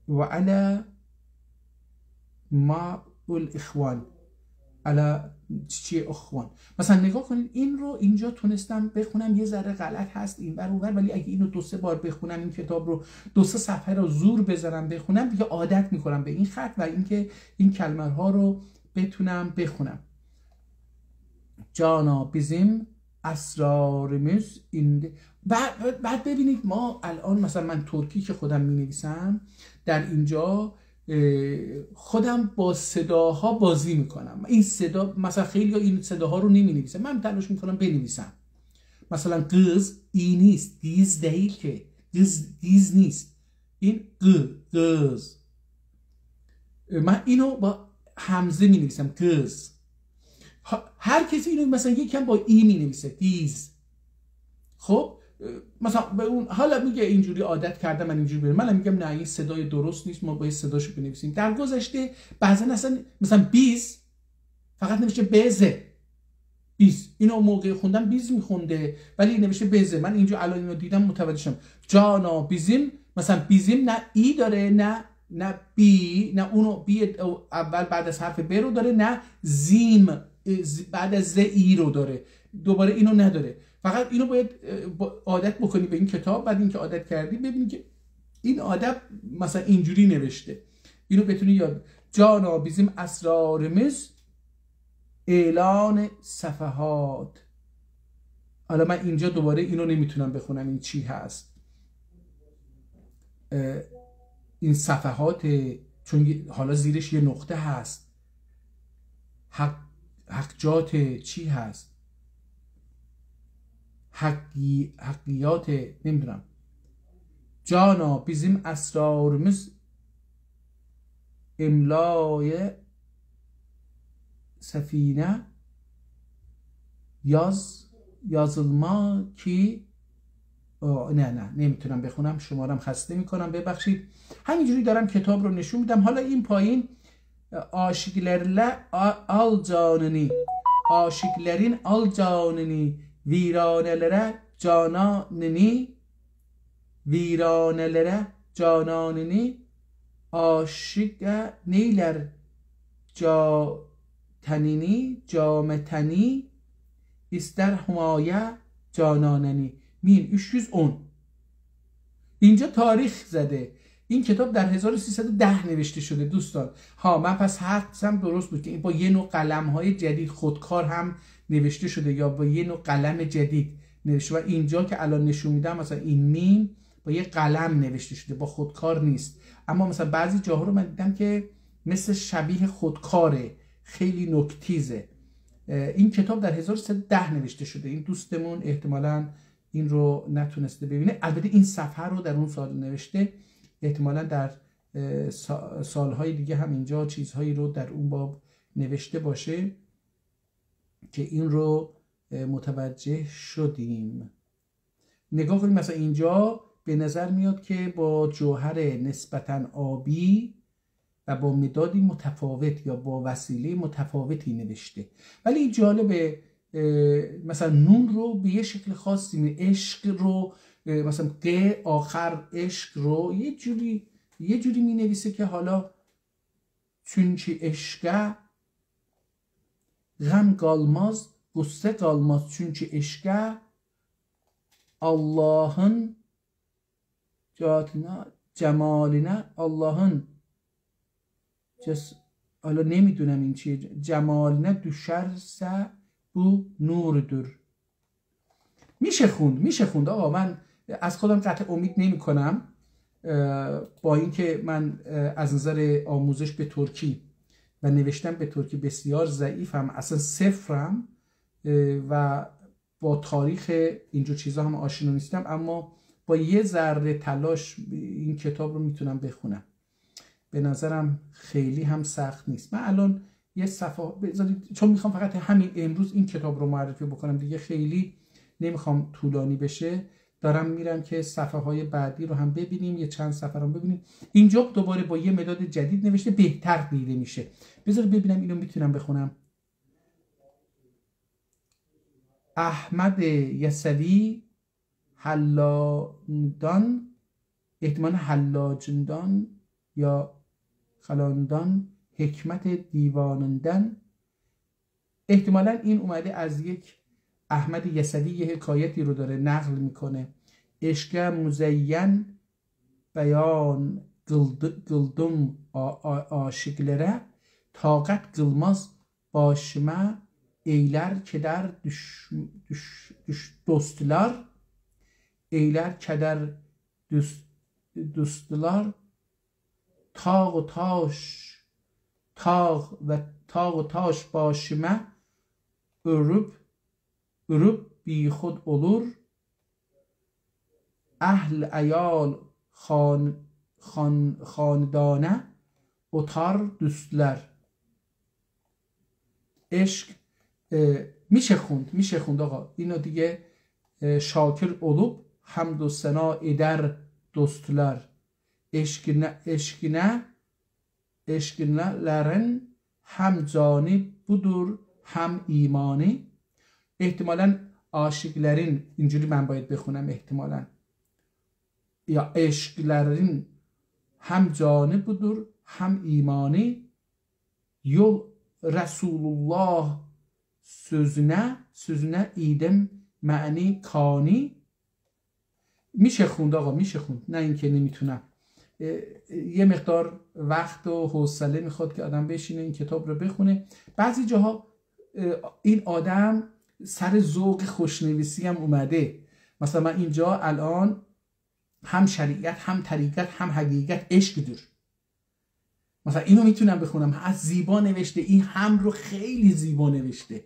و علی ما الاخوان علی چی اخوان. مثلا نگاه کنید این رو اینجا تونستم بخونم، یه ذره غلط هست این ور اون ور، ولی اگه اینو 2-3 بار بخونم، این کتاب رو 2-3 صفحه رو زور بذارم بخونم، دیگه عادت میکنم به این خط و اینکه این کلمه ها رو بتونم بخونم. جانا bizim اسرارımız این. بعد ببینید ما الان مثلا من ترکی که خودم می نویسم، در اینجا خودم با صداها بازی میکنم. این صدا مثلا خیلی این صداها رو نمی نویسم، من تلاش میکنم بنویسم. مثلا قز ای نیست، دیز değil که دیز نیست، این قز. من اینو با همزه می نویسم قز. هر کسی اینو مثلا یکم با ای می نویسه دیز. خب مثلا به اون حالا میگه اینجوری عادت کردم من اینجوری برم، من میگم نه این صدای درست نیست، ما باید صداشو بنویسیم. در گذشته بعضا اصلا مثلا بیز فقط نوشته بزه، بیز، اینو موقع خوندم بیز میخونده ولی نوشته بزه. من اینجا الان اینو دیدم متوجه شدم جانا بیزیم، مثلا بیزیم نه ای داره نه بی، نه اونو بی اول بعد از حرف ب رو داره، نه زیم بعد از ز ای رو داره، دوباره اینو نداره. فقط اینو باید عادت بکنی به این کتاب. بعد اینکه عادت کردی ببینی که این آدم مثلا اینجوری نوشته، اینو بتونی یاد. جانا bizim اسرارımız اعلان صفحات. حالا من اینجا دوباره اینو نمیتونم بخونم این چی هست، این صفحات، چون حالا زیرش یه نقطه هست. حقجات چی هست، حقیات نمیدونم. جانا bizim اسرارımız املای سفینه yazılma کی نه نمیتونم بخونم، شمارم خسته میکنم ببخشید. همینجوری دارم کتاب رو نشون میدم. حالا این پایین aşıklarla al canını, aşıkların al canını, viranelere cananını, viranelere cananını, aşık neyler tenini, cameteni, ister humaya cananeni. 1310. اینجا تاریخ زده. این کتاب در 1310 نوشته شده دوستان. ها من پس حدسم درست بود که این با یه نوع قلم‌های جدید خودکار هم نوشته شده یا با یه نوع قلم جدید نوشته. و اینجا که الان نشون میدم مثلا این میم با یه قلم نوشته شده، با خودکار نیست. اما مثلا بعضی جاها رو من دیدم که مثل شبیه خودکاره، خیلی نکتیزه. این کتاب در 1310 نوشته شده. این دوستمون احتمالاً این رو نتونسته ببینه. البته این صفحه رو در اون سال نوشته، احتمالاً در سالهای دیگه هم اینجا چیزهایی رو در اون باب نوشته باشه که این رو متوجه شدیم. نگاه کنیم مثلا اینجا به نظر میاد که با جوهر نسبتاً آبی و با مدادی متفاوت یا با وسیله متفاوتی نوشته، ولی این جالبه مثلا نون رو به یه شکل خاصی، عشق رو مثلا ق آخر عشق رو یه جوری می نویسه که حالا چونچه عشقه غم قالmaz قصه قالmaz çünkü eşke Allah'ın cemaline Allah'ın حالا نمیدونم این چیه، جمالینه düşerse bu نورdur. میشه خوند آقا. من از خودم قطع امید نمی کنم، با اینکه من از نظر آموزش به ترکی و نوشتن به ترکی بسیار ضعیفم، اصلا صفرم و با تاریخ اینجور چیزا هم آشنا نیستم، اما با یه ذره تلاش این کتاب رو میتونم بخونم. به نظرم خیلی هم سخت نیست. من الان یه صفحه بذارید، چون میخوام فقط همین امروز این کتاب رو معرفی بکنم دیگه، خیلی نمیخوام طولانی بشه، دارم میرم که صفحه های بعدی رو هم ببینیم، یه چند صفحه رو ببینیم. اینجا دوباره با یه مداد جدید نوشته، بهتر دیده میشه. بذار ببینم اینو میتونم بخونم. احمد یسوی حلاندان، احتمال حلاجندان یا خلاندان، حکمت دیوانندن. احتمالا این اومده از یک احمد یسوی، یه حکایتی رو داره نقل میکنه. عشق مزین بیان قıldım aşıklara taqat qılmaz başıma eyler keder dostlar, eyler keder dostlar, tağ و taş başıma örüp bi khud olur, اهل ایال خاندانه اتار دوستلر. عشق میشه خوند آقا. اینو دیگه شاکر olup hamd و ثنا eder dostlar. eşkinlerin هم جانی budur هم ایمانی. احتمالاً عاشقlerin، اینجوری من باید بخونم احتمالاً، یا eşklerin hem canı budur hem imani. Yol Resulullah sözüne idem معنی کانی. میشه خوند آقا، میشه خوند، نه اینکه نمیتونم. یه مقدار وقت و حوصله میخواد که آدم بشینه این کتاب رو بخونه. بعضی جاها این آدم سر ذوق خوشنویسی هم اومده. مثلا من اینجا الان هم شریعت هم طریقت هم حقیقت عشق‌دür، مثلا اینو میتونم بخونم. از زیبا نوشته، این هم رو خیلی زیبا نوشته،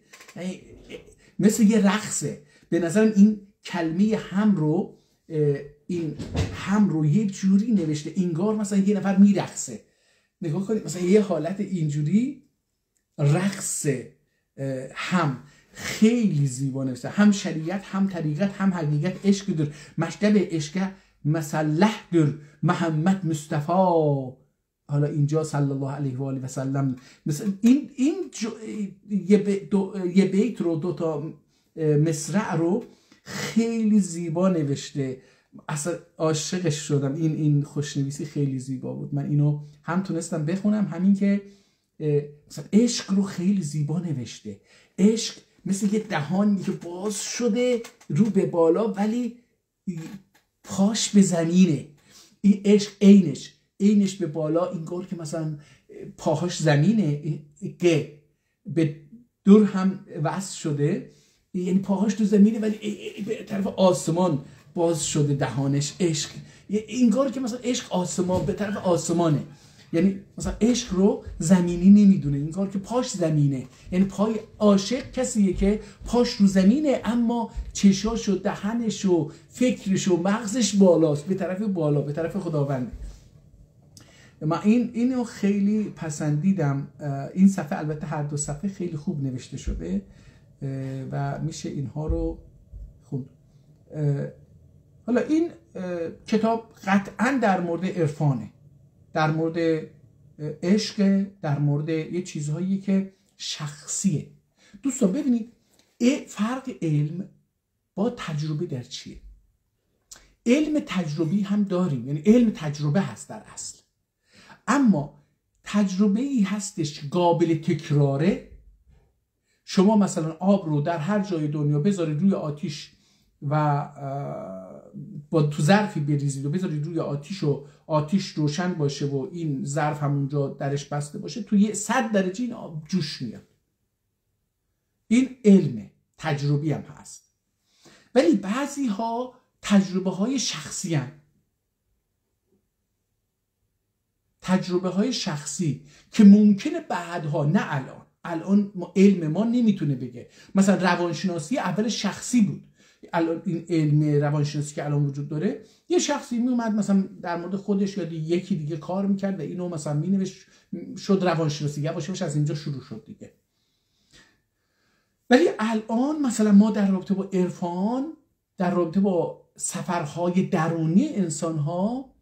مثل یه رقصه. به نظرم این کلمه هم رو یه جوری نوشته انگار مثلا یه نفر میرقصه. نگاه کنید مثلا یه حالت اینجوری رقص، هم خیلی زیبا نوشته. هم شریعت هم طریقت هم حقیقت عشق‌دür. مکتب عشق مسلح‌دür محمد مصطفی. حالا اینجا صلی الله علیه و آله و سلم. مثلا این یه بیت رو، دو تا مصرع رو خیلی زیبا نوشته. اصلا عاشقش شدم. این خوشنویسی خیلی زیبا بود. من اینو هم تونستم بخونم، همین که مثلا عشق رو خیلی زیبا نوشته. عشق مثل یه دهانی که باز شده رو به بالا ولی پاش به زمینه. این عشق اینش به بالا، اینگار که مثلا پاهاش زمینه، به دور هم وصل شده، یعنی پاهاش تو زمینه ولی به طرف آسمان باز شده دهانش. عشق اینگار که مثلا عشق آسمان، به طرف آسمانه. یعنی مثلا عشق رو زمینی نمیدونه، اینگار که پاش زمینه. یعنی پای عاشق کسیه که پاش رو زمینه اما چشاش و دهنش و فکرش و مغزش بالاست، به طرف بالا، به طرف خداوند. من اینو خیلی پسندیدم. این صفحه البته هر دو صفحه خیلی خوب نوشته شده. و میشه اینها رو خوند. حالا این کتاب قطعا در مورد عرفانه، در مورد عشق، در مورد یه چیزهایی که شخصیه. دوستان ببینید فرق علم با تجربه در چیه؟ علم تجربی هم داریم، یعنی علم تجربه هست در اصل، اما تجربه ای هستش قابل تکراره. شما مثلا آب رو در هر جای دنیا بذارید روی آتیش و با تو ظرفی بریزید و بذارید روی آتیش و آتیش روشن باشه و این ظرف همونجا درش بسته باشه، توی 100 درجه این آب جوش میاد. این علمه، تجربی هم هست. ولی بعضی ها تجربه های شخصی هم. تجربه های شخصی که ممکنه بعدها، نه الان علم ما نمیتونه بگه. مثلا روانشناسی اول شخصی بود، الان این علم روانشناسی که الان وجود داره، یه شخصی میومد مثلا در مورد خودش یا یکی دیگه کار میکرد و اینو مثلا مینوشت، شد روانشناسی، یواش از اینجا شروع شد دیگه. ولی الان مثلا ما در رابطه با عرفان، در رابطه با سفرهای درونی انسانها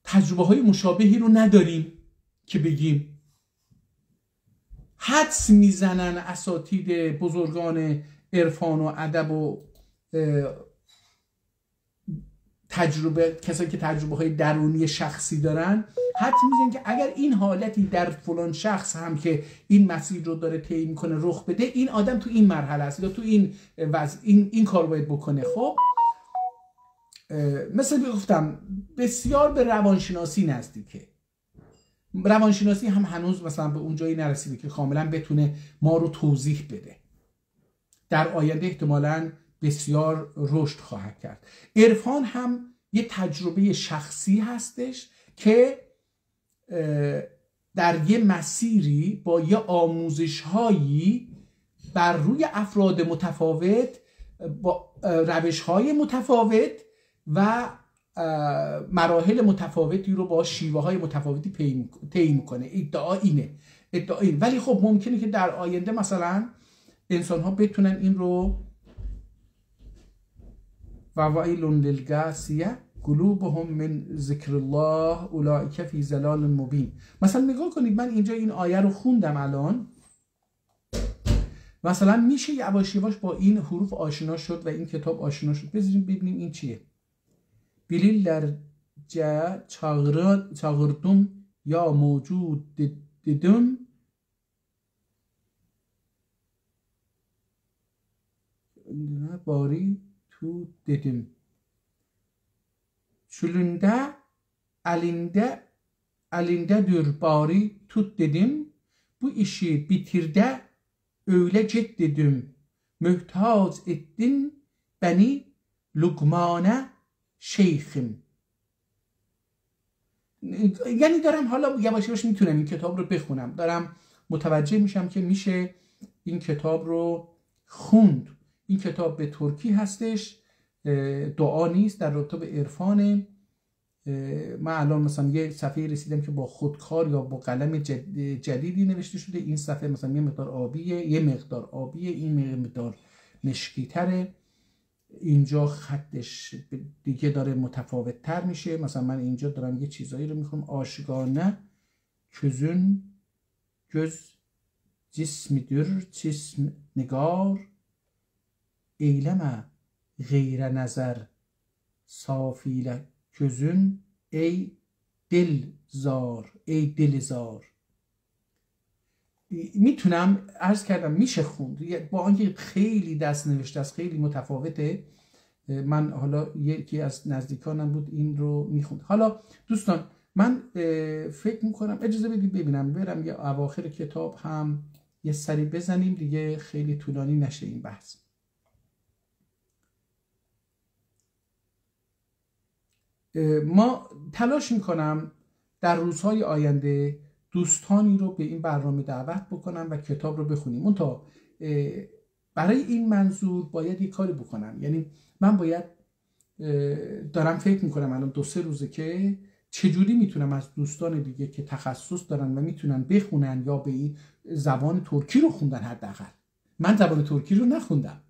تجربه های مشابهی رو نداریم که بگیم. حدس میزنن اساتید بزرگان عرفان و ادب و تجربه، کسایی که تجربه های درونی شخصی دارن، حدس میزنن که اگر این حالتی در فلان شخص هم که این مسیر رو داره طی میکنه رخ بده، این آدم تو این مرحله است یا تو این وضع این کار باید بکنه. خب مثل گفتم بسیار به روانشناسی نزدیکه. روانشناسی هم هنوز مثلا به اون جایی نرسیده که کاملا بتونه ما رو توضیح بده. در آینده احتمالاً بسیار رشد خواهد کرد. عرفان هم یه تجربه شخصی هستش که در یه مسیری با یه آموزش هایی بر روی افراد متفاوت با روش های متفاوت و مراحل متفاوتی رو با شیوه های متفاوتی طی میکنه. ادعا اینه. ولی خب ممکنه که در آینده مثلا انسان ها بتونن این رو وویل للقاسیه قلوبهم من ذکر الله اولئک فی ضلال مبین. مثلا نگاه کنید، من اینجا این آیه رو خوندم الان، مثلا میشه یواش یواش با این حروف آشنا شد و این کتاب آشنا شد. ببینیم این چیه. Bilirlerce çağırdım ya mevcud dedim. Bari tu dedim. Çölünde elindedir bari tut dedim. Bu işi bitirde öylece dedim. Mühtaç ettin beni lukmane شیخم. یعنی دارم حالا یواش یواش میتونم این کتاب رو بخونم، دارم متوجه میشم که میشه این کتاب رو خوند. این کتاب به ترکی هستش، دعا نیست، در رابطه به عرفانه. من الان مثلا یه صفحه رسیدم که با خودکار یا با قلم جدیدی نوشته شده. این صفحه مثلا یه مقدار آبیه، این مقدار مشکی‌تره، اینجا خطش دیگه داره متفاوت تر میشه. مثلا من اینجا دارم یه چیزایی رو میخونم. آشگانه közün göz cismidir cism نگار eyleme غیر نظر صافیل közün ای دل زار. میتونم عرض کردم میشه خوند با آنکه خیلی دست نوشته است، خیلی متفاوته. من حالا یکی از نزدیکانم بود این رو میخوند. حالا دوستان من فکر میکنم اجازه بدید ببینم برم یه اواخر کتاب هم یه سری بزنیم دیگه، خیلی طولانی نشه این بحث. ما تلاش میکنم در روزهای آینده دوستانی رو به این برنامه دعوت بکنم و کتاب رو بخونیم. منتها برای این منظور باید یک کاری بکنم. یعنی من باید دارم فکر میکنم الان 2-3 روزه که چجوری میتونم از دوستان دیگه که تخصص دارن و میتونن بخونن یا به این زبان ترکی رو خوندن حداقل، من زبان ترکی رو نخوندم،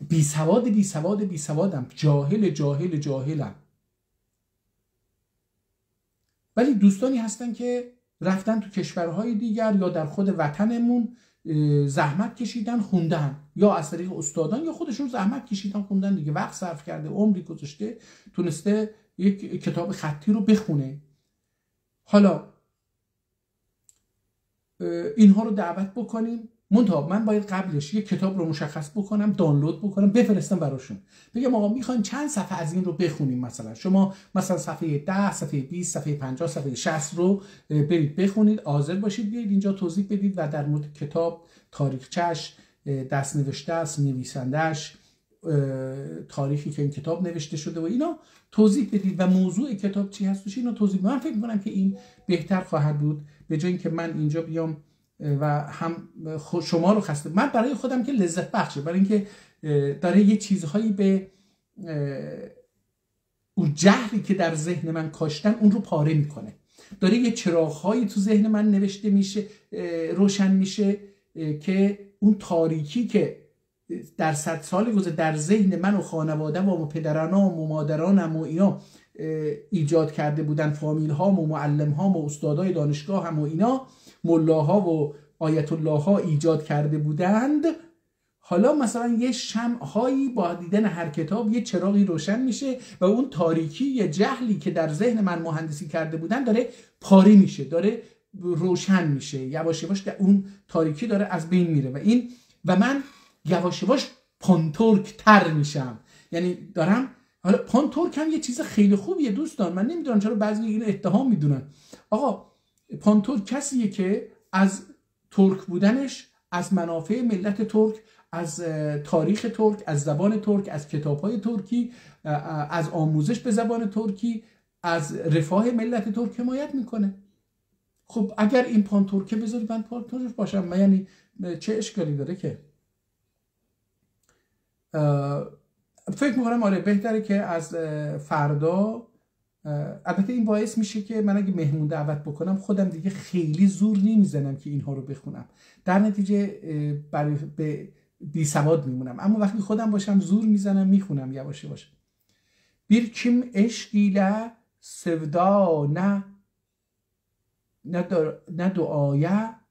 بی سوادم، جاهلم. ولی دوستانی هستن که رفتن تو کشورهای دیگر یا در خود وطنمون زحمت کشیدن خوندن، یا از طریق استادان یا خودشون زحمت کشیدن خوندن دیگه، وقت صرف کرده، عمری گذاشته، تونسته یک کتاب خطی رو بخونه. حالا اینها رو دعوت بکنیم، منتها من باید قبلش یک کتاب رو مشخص بکنم، دانلود بکنم، بفرستم براشون، بگم آقا میخوایم چند صفحه از این رو بخونیم، مثلا شما مثلا صفحه 10 صفحه 20 صفحه 50 صفحه 60 رو برید بخونید، حاضر باشید بیاید اینجا توضیح بدید و در مورد کتاب، تاریخچش، دست‌نوشته است، نویسندش، تاریخی که این کتاب نوشته شده و اینا توضیح بدید و موضوع کتاب چی هستش اینا توضیح بدید. من فکر می‌کنم که این بهتر خواهد بود به جای اینکه من اینجا بیام و هم شما رو خسته. من برای خودم که لذت بخشه، برای اینکه داره یه چیزهایی به اون جهلی که در ذهن من کاشتن اون رو پاره میکنه، داره یه چراغ‌هایی تو ذهن من نوشته میشه، روشن میشه که اون تاریکی که در 100 سال گذشته در ذهن من و خانواده‌ام و پدرانم و مادرانم و اینا ایجاد کرده بودن، فامیل هام و معلم هام و استادای دانشگاه هم و اینا، ملاها و آیت الله ها ایجاد کرده بودند. حالا مثلا یه شمع‌هایی با دیدن هر کتاب یه چراغی روشن میشه و اون تاریکی، یه جهلی که در ذهن من مهندسی کرده بودن داره پاره میشه، داره روشن میشه، یواش یواش اون تاریکی داره از بین میره و من یواش یواش پانتورک تر میشم. یعنی دارم، حالا پانتورک هم یه چیز خیلی خوبیه دوستان، من نمیدونم چرا بعضی اینو اتهام میدونن. آقا پانتورک کسیه که از ترک بودنش، از منافع ملت ترک، از تاریخ ترک، از زبان ترک، از کتاب‌های ترکی، از آموزش به زبان ترکی، از رفاه ملت ترک حمایت میکنه. خب اگر این پانتورکه بذاری من پانتورک باشم، من یعنی چه اشکالی داره که؟ فکر میکنم آره بهتره که از فردا، البته این باعث میشه که من اگه مهمون دعوت بکنم خودم دیگه خیلی زور نمیزنم که اینها رو بخونم، در نتیجه به بی سواد میمونم. اما وقتی خودم باشم زور میزنم میخونم یواش یواش. Bir kim eşkiyle sevda ne duaya,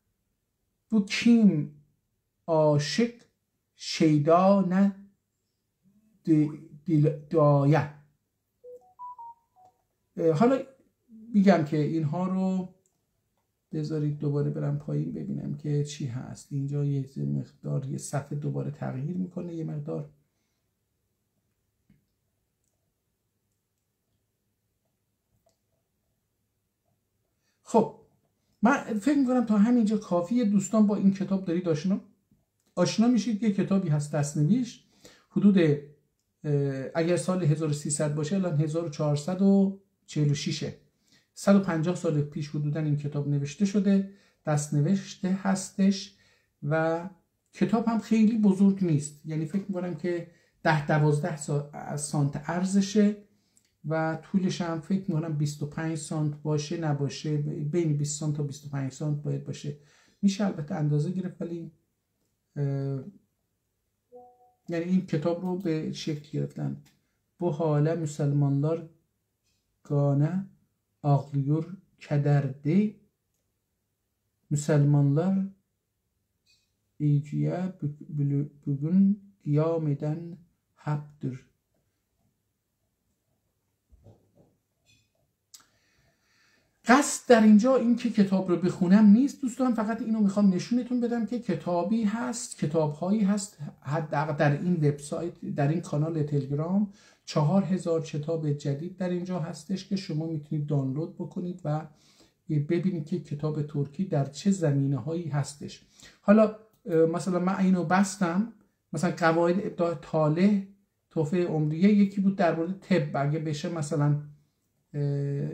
bu kim aşık şeyda ne دعایه. حالا میگم که اینها رو بذارید دوباره برم پایین ببینم که چی هست. اینجا یه مقدار یه صفحه دوباره تغییر میکنه یه مقدار. خب من فکر میکنم تا همینجا کافیه دوستان. با این کتاب دارید آشنا میشید. یه کتابی هست دست‌نویس، حدود اگر سال 1300 باشه الان 1446 150 سال پیش حدودا این کتاب نوشته شده، دست نوشته هستش و کتاب هم خیلی بزرگ نیست، یعنی فکر میکنم که 10-12 سانت عرضشه و طولش هم فکر میکنم 25 سانت باشه نباشه، بین 20 سانت تا 25 سانت باید باشه. میشه البته اندازه گرفت، ولی yani این کتاب رو به şekil گرفتن. Bu hale Müslümanlar gane ağlıyor kederdi. Müslümanlar iyice bugün kıyam eden haptır. قصد در اینجا این که کتاب رو بخونم نیست دوستان، فقط اینو میخوام نشونتون بدم که کتابی هست، کتابهایی هست حداقل در این وبسایت، در این کانال تلگرام 4000 کتاب جدید در اینجا هستش که شما میتونید دانلود بکنید و ببینید که کتاب ترکی در چه زمینه هایی هستش. حالا مثلا من اینو بستم، مثلا قواعد ابداع طالح، تحفه عمریه، یکی بود در مورد طب، اگه بشه مثلا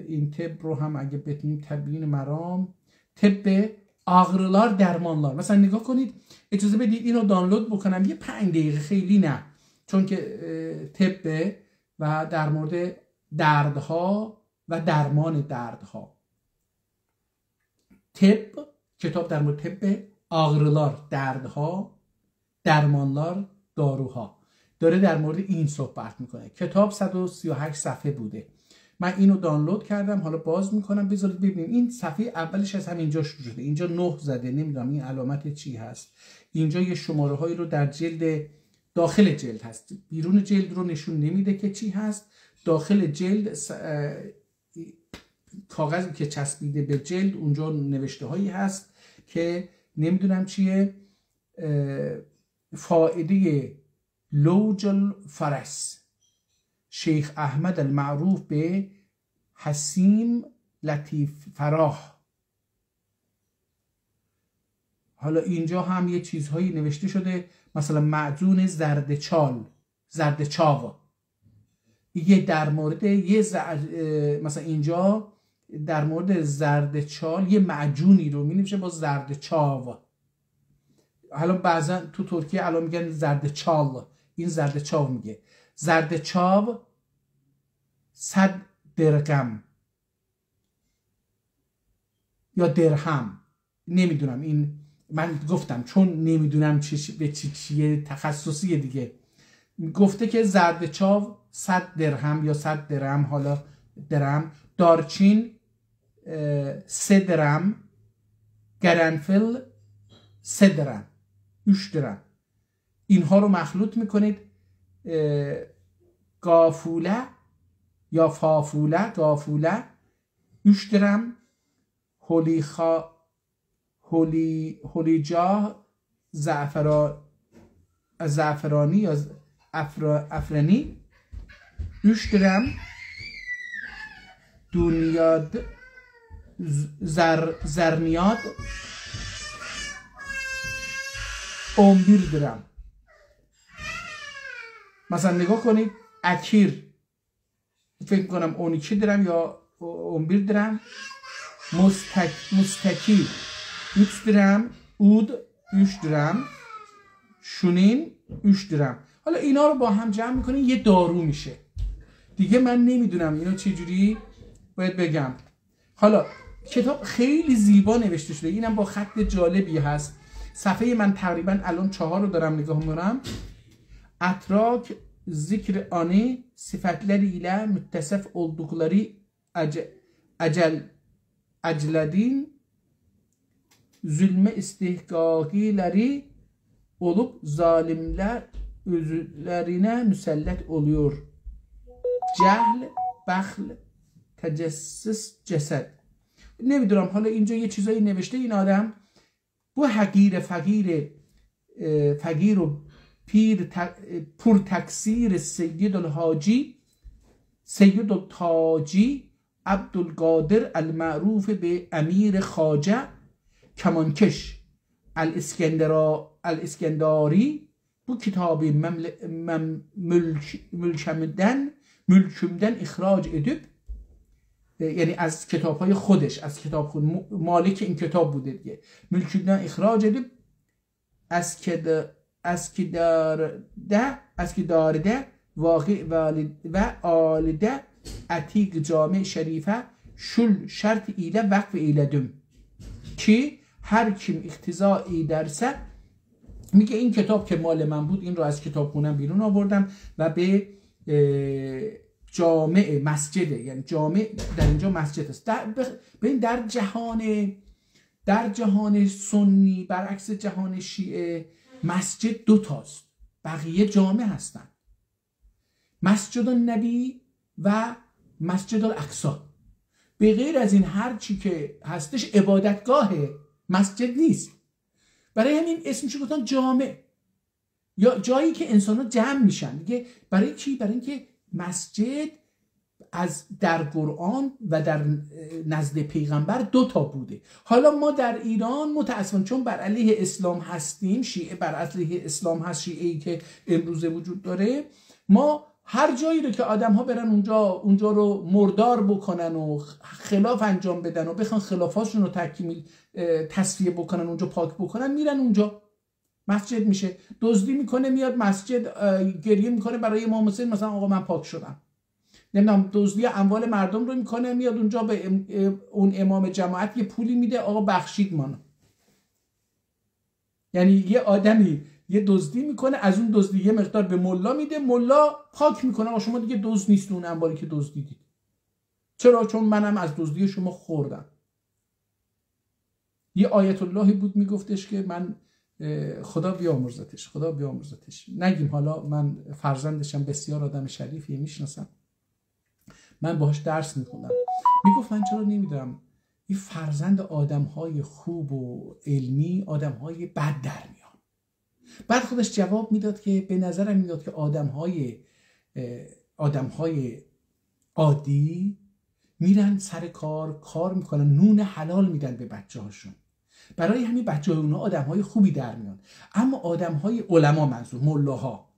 این طب رو هم اگه بتونیم، تبیین مرام، طب ağrılar درمانlar، مثلا نگاه کنید. اجازه بدید اینو دانلود بکنم یه 5 دقیقه، خیلی نه، چون که طب و در مورد دردها و درمان دردها. طب، کتاب در مورد طب، ağrılar دردها، درمانلار داروها، داره در مورد این صحبت میکنه. کتاب 138 صفحه بوده. من اینو دانلود کردم، حالا باز میکنم بذارید ببینید. این صفحه اولش از همینجا شروع شده، اینجا 9 زده، نمیدونم این علامت چی هست. اینجا یه شماره هایی رو در جلد، داخل جلد هست، بیرون جلد رو نشون نمیده که چی هست. داخل جلد کاغذی که چسبیده به جلد اونجا نوشته هایی هست که نمیدونم چیه. فائده لوج الفرس، شیخ احمد المعروف به حسیم لطیف فراح. حالا اینجا هم یه چیزهایی نوشته شده، مثلا معجون زردچاو. یه در مورد مثلا اینجا در مورد زردچال یه معجونی رو می نوشه با زردچاو. حالا بعضا تو ترکیه الان میگن زردچال، این زردچاو میگه. زردچاو 100 درهم یا درهم، نمیدونم. این من گفتم چون نمیدونم چیه تخصصیه دیگه. گفته که زردچاو 100 درهم یا 100 درهم، حالا درهم. دارچین 3 درهم، گرنفل 3 درهم، 3 درهم. اینها رو مخلوط میکنید. گافوله یا گافوله 3 درهم. هولیجا زعفرانی یا افرانی 3 درهم. دونیاد زرنیاد 11 درهم. مثلا نگاه کنید، اکیر فکر کنم 12 درهم یا 11 درهم. مستکی 3 درهم. اود 3 درهم. شونین 3 درهم. حالا اینا رو با هم جمع میکنین یه دارو میشه دیگه. من نمیدونم اینو چجوری باید بگم. حالا کتاب خیلی زیبا نوشته شده، اینم با خط جالبی هست. صفحه من تقریبا الان 4 رو دارم نگاه میکنم. اتراک ذکر آنی sıfatlarıyla müttesef oldukları acladin zulme istihkakları olup zalimler özürlerine müsellet oluyor. Cehl, بخل، تجسس، جسد. نمیدونم. حالا اینجا یه چیزایی نوشته. این آدم bu فقیر و پیر پر تکثیر سید التاجی عبدالقادر المعروف به امیر خواجه کمانکش الاسکنداری bu kitabı mülkümden ihraç edip، یعنی از کتاب‌های خودش، از کتاب مالک این کتاب بوده دیگه، ملکیدن اخراج edip اسکدارده واقع و آلده اتیق جامع شریفه شل شرط ایله وقف ایلدم که هر کیم اقتضایی درسه. میگه این کتاب که مال من بود، این رو از کتابخونم بیرون آوردم و به جامع مسجده، یعنی جامع در اینجا مسجد است. در جهان سنی برعکس جهان شیعه مسجد 2 تاست، بقیه جامع هستن. مسجد النبی و مسجد الاقصی. به غیر از این هر چی که هستش عبادتگاهه، مسجد نیست. برای همین اسمش گفتن جامع، یا جایی که انسان‌ها جمع میشن دیگه. برای چی؟ برای اینکه مسجد در قرآن و در نزد پیغمبر 2 تا بوده. حالا ما در ایران متأسفانه چون بر علیه اسلام هستیم، شیعه بر علیه اسلام هست، شیعه‌ای که امروزه وجود داره، ما هر جایی رو که آدم‌ها برن اونجا رو مردار بکنن و خلاف انجام بدن و بخوان خلافاشون رو تصفیه بکنن، اونجا پاک بکنن، میرن اونجا مسجد میشه. دزدی میکنه میاد مسجد، گریه میکنه برای امام حسین، مثلا آقا من پاک شدم. نمیدونم دزدی اموال مردم رو میکنه، میاد اونجا به اون امام جماعت یه پولی میده، آقا بخشید منو. یعنی یه آدمی یه دزدی میکنه، از اون دزدی یه مقدار به ملا میده، ملا پاک میکنه شما دیگه دزد نیست اون انباری که دزدیدید. چرا؟ چون منم از دزدی شما خوردم. یه آیت اللهی بود میگفتش که من خدا بیامرزتش نگیم، حالا من فرزندشم، بسیار آدم شریفیه، میشناسم، من باهاش درس میخونم، میگفت من چرا نمیدونم این فرزند آدمهای خوب و علمی آدمهای بد در میان. بعد خودش جواب میداد که به نظرم میداد که آدمهای عادی میرن سر کار میکنن، نون حلال میدن به بچه هاشون، برای همین بچه های اونا آدم های خوبی در میان. اما آدم های علما، منظور ملاها،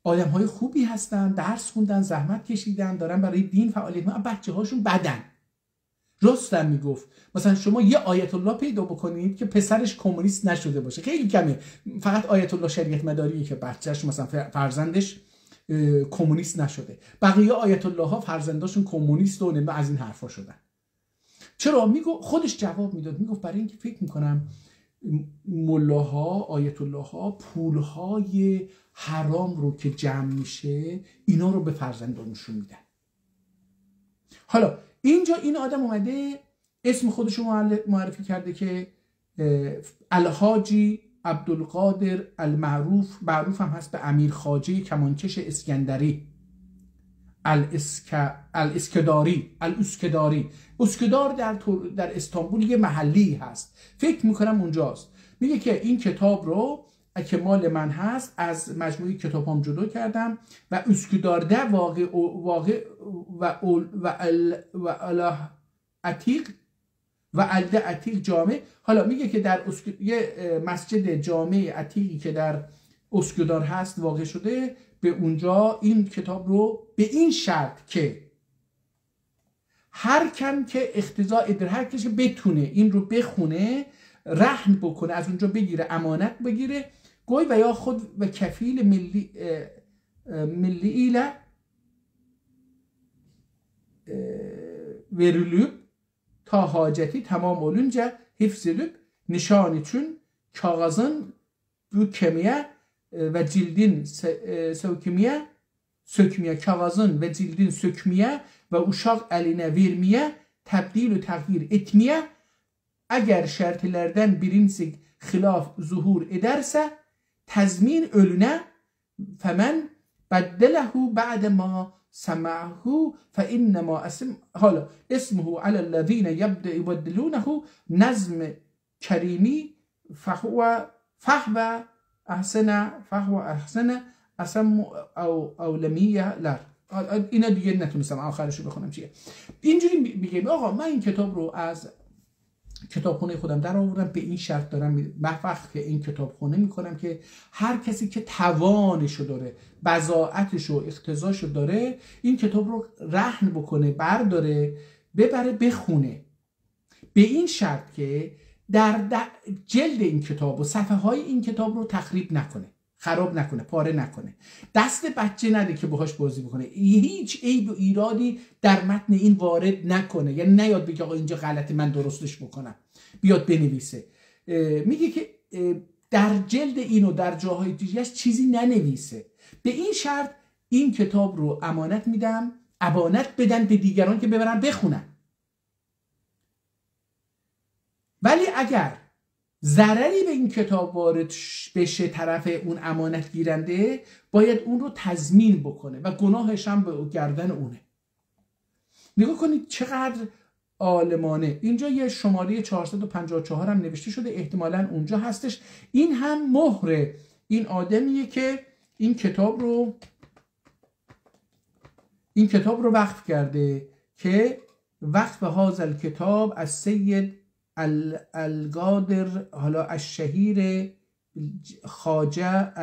آدم های خوبی هستن، درس خوندن، زحمت کشیدن، دارن برای دین فعالیت میکنن، بچه هاشون بدن. رستم میگفت مثلا شما یه آیت الله پیدا بکنید که پسرش کمونیست نشده باشه، خیلی کمه، فقط آیت الله شریعت مداریه که بچهش مثلا فرزندش کمونیست نشده، بقیه آیت الله ها فرزنداشون کمونیست و از این حرفا شدن. چرا؟ میگو خودش جواب میداد، میگفت برای اینکه فکر میکنم ملاها، آیت الله ها پولهای حرام رو که جمع میشه اینا رو به فرزندانشون میدن. حالا اینجا این آدم اومده اسم خودش رو معرفی کرده که الحاجی عبدالقادر المعروف، معروف هم هست به امیر خواجه کمانکش اسکندری، الاسکداری. اسکدار در استانبول یه محلی هست، فکر میکنم اونجاست. میگه که این کتاب رو که مال من هست از مجموعه کتابام جدا کردم و اسکدارده و الده عتیق جامع. حالا میگه که در یه مسجد جامع عتیقی که در اسکدار هست واقع شده، به اونجا این کتاب رو به این شرط که هر کم که اقتضاء در هر کسی بتونه این رو بخونه، رهن بکنه، از اونجا بگیره، امانت بگیره، گوی و یا خود و کفیل ملی ایله ورلوب تا حاجتی تمام olunca hifzedip nişan için kağızın bu kemiğe ve cildin sökmeye, kağızın ve cildin sökmeye ve uşak eline vermeye, tebdil ve tağyir etmeye, eğer şartlardan birisi hilaf zuhur ederse tezmin ölüne femen beddelehu ba'de ma سمعه فإنما اسمه على الذين يبدلونه نظم كريمي فهو أحسن اسم او لمیه لر. اینا دیگه نتونستم آخرشو بخونم چیه. اینجوری میگه آقا من این کتاب رو از کتابخونه خودم در آوردم، به این شرط دارم وقت که این کتابخونه میکنم که هر کسی که توانشو داره، بضاعتشو، اقتضاشو داره، این کتاب رو رهن بکنه، برداره، ببره بخونه، به این شرط که در جلد این کتاب و صفحه های این کتاب رو تخریب نکنه، خراب نکنه، پاره نکنه، دست بچه نده که باهاش بازی بکنه، هیچ عیب و ایرادی در متن این وارد نکنه، یعنی نیاد بگه آقا اینجا غلطه من درستش بکنم، بیاد بنویسه. میگه که در جلد اینو در جاهای دیگه‌اش چیزی ننویسه. به این شرط این کتاب رو امانت میدم، امانت بدن به دیگران که ببرن بخونن. ولی اگر ضرری به این کتاب وارد بشه طرف اون امانت گیرنده، باید اون رو تضمین بکنه و گناهش هم به گردن اونه. نگاه کنید چقدر عالمانه. اینجا یه شماره 454 هم نوشته شده، احتمالاً اونجا هستش. این هم مهر این آدمیه که این کتاب رو وقف کرده که وقف هذا کتاب از سید القادر حالا الشهیر خواجه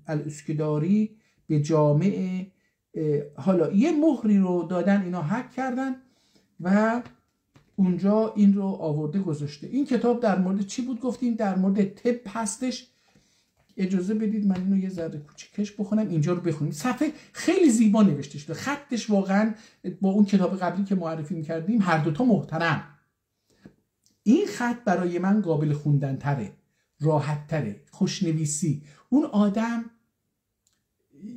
الاسکداری به جامع. حالا یه مهری رو دادن، اینا حک کردن و اونجا این رو آورده گذاشته. این کتاب در مورد چی بود گفتیم؟ در مورد طب هستش. اجازه بدید من اینو یه ذره کوچیکش بخونم، اینجا رو بخونیم. صفحه خیلی زیبا نوشته شده، خطش واقعا با اون کتاب قبلی که معرفی می‌کردیم هر دوتا محترم. این خط برای من قابل خوندن تره. راحت تره، خوشنویسی. اون آدم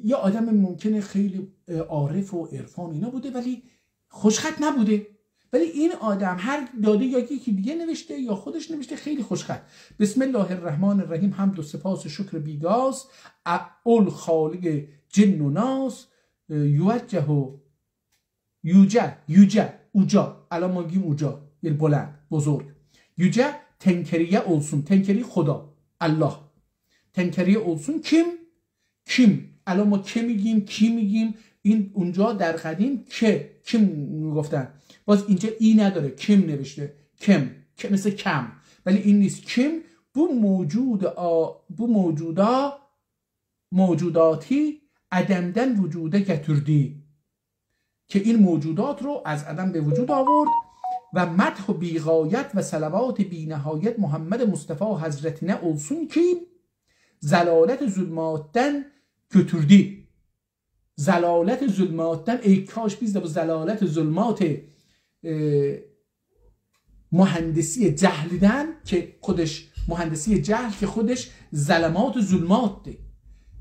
یا آدم ممکنه خیلی عارف و عرفان اینا بوده ولی خوشخط نبوده، ولی این آدم هر داده یا یکی دیگه نوشته یا خودش نوشته خیلی خوشخط. بسم الله الرحمن الرحیم، حمد و سپاس و شکر بیگاز، اول خالق جن و ناس، یوجه و اوجا، الان ما میگیم اوجا یعنی بلند بزرگ. یوجه تنکریه اولسون، تنکری خدا الله، تنکریه اولسون کیم الان ما که میگیم کی میگیم، این اونجا در قدیم که کیم میگفتن، باز اینجا ای نداره، کیم نوشته، کم مثل کم، ولی این نیست. کیم بو موجوداتی عدمدن وجوده گتردی، که این موجودات رو از عدم به وجود آورد. و مدح و بیغایت و صلوات بی نهایت محمد مصطفی حضرتنا اولسون کی زلالت ظلماتن گتردی. زلالت ظلماتن، ای کاش بیزده با زلالت ظلمات مهندسی جهلیدن که خودش مهندسی جهل که خودش ظلمات و ظلمات ده.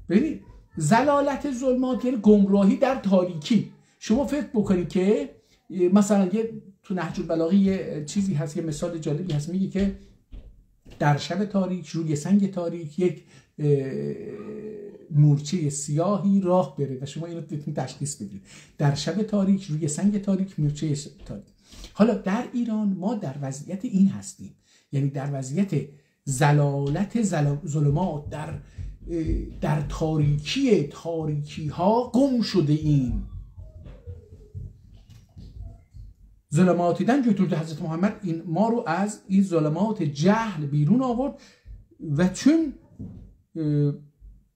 ببینید زلالت ظلمات یعنی گمراهی در تاریکی. شما فکر بکنید که مثلا تو نهج البلاغه یه چیزی هست، یه مثال جالبی هست، میگه که در شب تاریک روی سنگ تاریک یک مورچه سیاهی راه بره و شما اینو بتونید تشخیص بدید. در شب تاریک روی سنگ تاریک، مورچه تاریک. حالا در ایران ما در وضعیت این هستیم، یعنی در وضعیت زلالت ظلمات در تاریکی ها گم شده این ظلماتی دن جوتورد. حضرت محمد این ما رو از این ظلمات جهل بیرون آورد و چون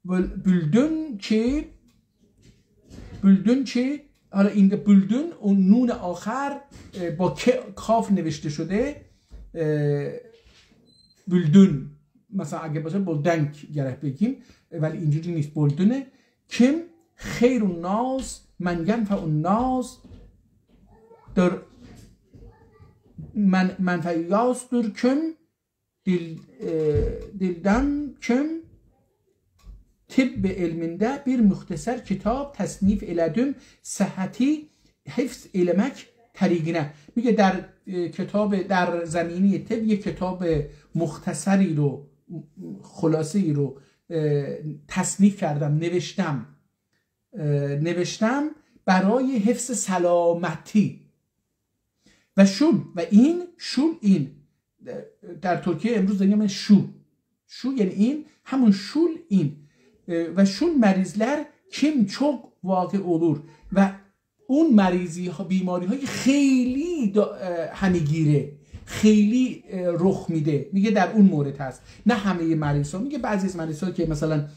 بلدن که حالا این بلدن اون نون آخر با کاف نوشته شده، بلدن مثلا اگه باشه بلدنک گره بگیم، ولی اینجوری نیست، بلدنه. کم خیر الناس من ینفع الناس در منفعیاس در کم دلدن کم طب علمنده bir مختصر کتاب تصنیف الادم صحتی حفظ علمک طریقینه. میگه در کتاب در زمینه طب یک کتاب مختصری رو خلاصه‌ای رو تصنیف کردم، نوشتم برای حفظ سلامتی و شول. و این شول این در ترکیه امروز دنیا شو یعنی این همون شول این و شول مریضler kim çok واقع olur و اون مریضی ها بیماری های خیلی همگیره خیلی رخ میده. میگه در اون مورد هست، نه همه مریض ها، میگه بعضی از مریض ها که مثلا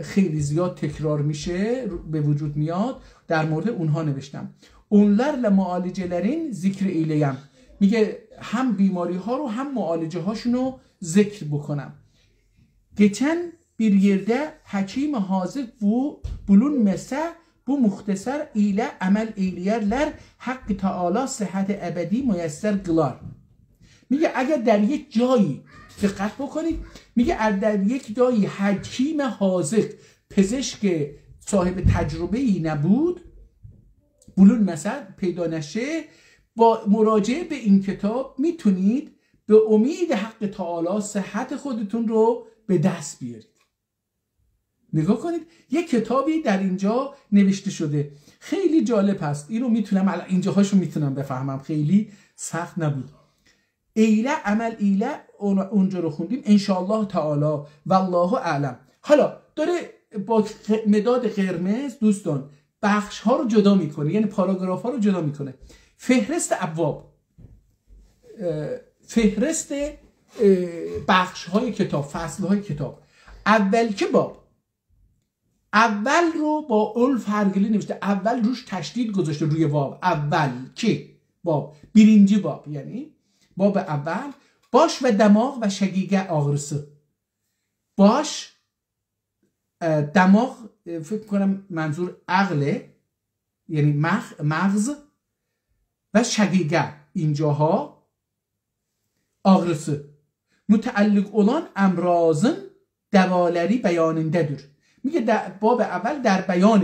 خیلی زیاد تکرار میشه به وجود میاد در مورد اونها نوشتم. اونlarla معالجelerin ذکر ایلیم، میگه هم بیماری ها رو هم معالجه هاشون رو ذکر بکنم. geçen bir yerde hakim hazır bulunmasa bu muhtasar ile amel eyleyerler Hakkı Teala sıhhat ebedi müyesser kılar. میگه اگر در یک جایی دقت بکنید، میگه در یک جایی حکیم حاذق پزشک صاحب تجربه ای نبود، بلون مثلا پیدا نشه، با مراجعه به این کتاب میتونید به امید حق تعالی صحت خودتون رو به دست بیارید. نگاه کنید یک کتابی در اینجا نوشته شده، خیلی جالب هست. اینو میتونم اینجاهاشو میتونم بفهمم، خیلی سخت نبود. ایله عمل ایله اونجا رو خوندیم انشاءالله تعالی والله اعلم. حالا داره با مداد قرمز دوستان بخش ها رو جدا میکنه، یعنی پاراگراف ها رو جدا میکنه. فهرست ابواب، فهرست بخش های کتاب، فصل های کتاب. اول که باب، اول رو با الف هرگلی نوشته، اول روش تشدید گذاشته روی باب. اول که باب birinci باب، یعنی باب اول. باش و دماغ و شقیقه ağrısı. باش دماغ فکر کنم منظور عقله، یعنی مغز، و شقیقه اینجاها ağrısı. müteallik olan emrazın davaları beyanındadır. میگه باب اول در بیان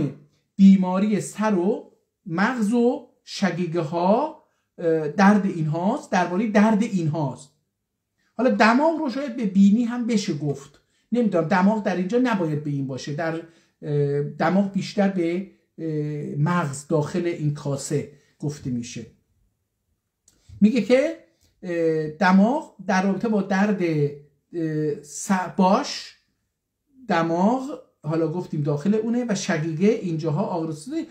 بیماری سر و مغز و شقیقه ها درد اینهاست، درباره درد اینهاست. حالا دماغ رو شاید به بینی هم بشه گفت، نمیدونم، دماغ در اینجا نباید به این باشه، در دماغ بیشتر به مغز داخل این کاسه گفته میشه. میگه که دماغ در رابطه با درد باش، دماغ حالا گفتیم داخل اونه و شقیقه اینجاها آغرسته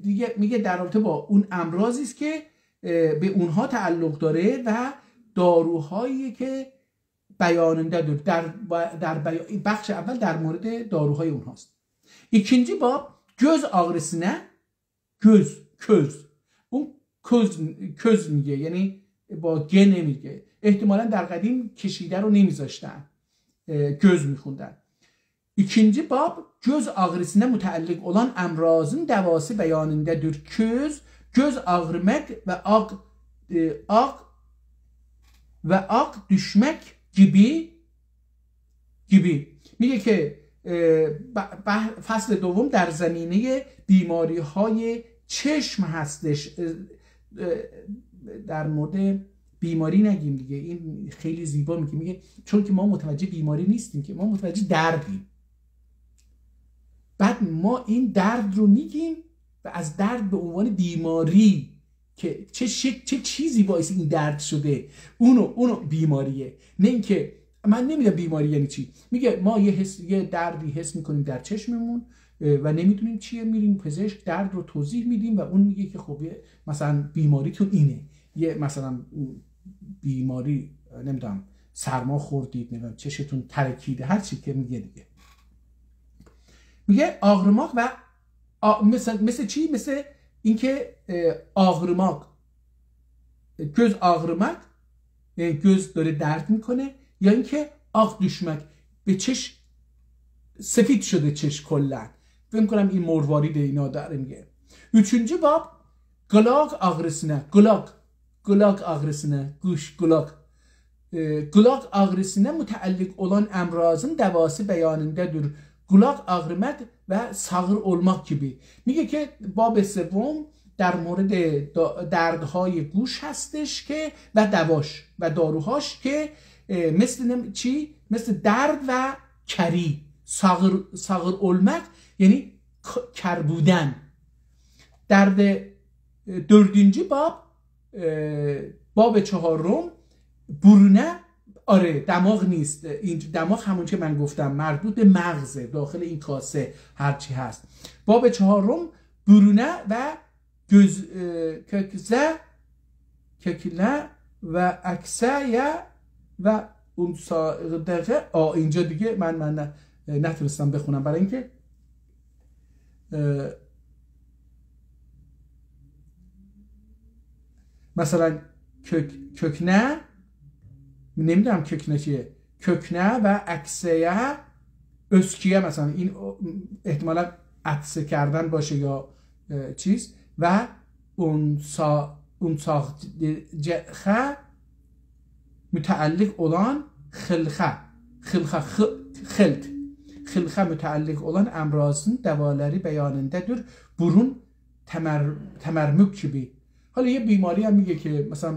دیگه، میگه در رابطه با اون امراضی است که به اونها تعلق داره و داروهایی که بیاننده در بخش اول در مورد داروهای اونهاست. ikinci bab göz ağrısına köz اون köz میگه، یعنی با گ نمیگه، احتمالا در قدیم کشیده رو نمیذاشتن، göz میخوندن. ikinci bab göz ağrısına müteallik olan emrazın davası beyanındadır. Göz ağrımak ve ak düşmek gibi. میگه که فصل دوم در زمینه بیماری های چشم هستش. در مورد بیماری نگیم دیگه، این خیلی زیبا میگه چون که ما متوجه بیماری نیستیم، که ما متوجه دردیم، بعد ما این درد رو میگیم و از درد به عنوان بیماری که چه چیزی باعث این درد شده اونو بیماریه، نه اینکه من نمیدونم بیماری یعنی چی. میگه ما یه دردی حس میکنیم در چشممون و نمیدونیم چیه، میریم پزشک، درد رو توضیح میدیم و اون میگه که خب مثلا بیماریتون اینه، یه مثلا بیماری نمیدونم سرما خوردید، نمیدونم چشتون ترکیده، هر چی که میگه دیگه. میگه آغرماق و مثل چی؟ مثل اینکه آغرماق، göz ağrımak göz داره درد میکنه، یا اینکه آق düşmek به چش سفید شده چش کلا. فکر کنم این مروارید اینا داره میگه. Üçüncü bab kulak ağrısına kulak ağrısına kulak ağrısına müteallik olan emrazın davası beyanındadır. Kulak ağrımak و sağır olmak gibi. میگه که باب سوم در مورد دردهای گوش هستش که و دواش و داروهاش که مثل چی؟ مثل درد و کری. sağır olmak یعنی کر بودن. dördüncü باب چهارم برونه، آره دماغ نیست، این دماغ همون که من گفتم مربوط به مغزه، داخل این کاسه هرچی هست. باب چهارم برونه و kökle و اکسه و اون دقیقه اینجا دیگه من نتونستم بخونم برای اینکه مثلا kökne نمیدونم kökne چیه، kökne و اکسه ösküye مثلا این احتمالا عطسه کردن باشه یا چیز، و اون ساخته müteallik olan خلخه müteallik olan emrazın davaları beyanındadır. burun temermük gibi. حالا یه بیماری هم میگه که مثلا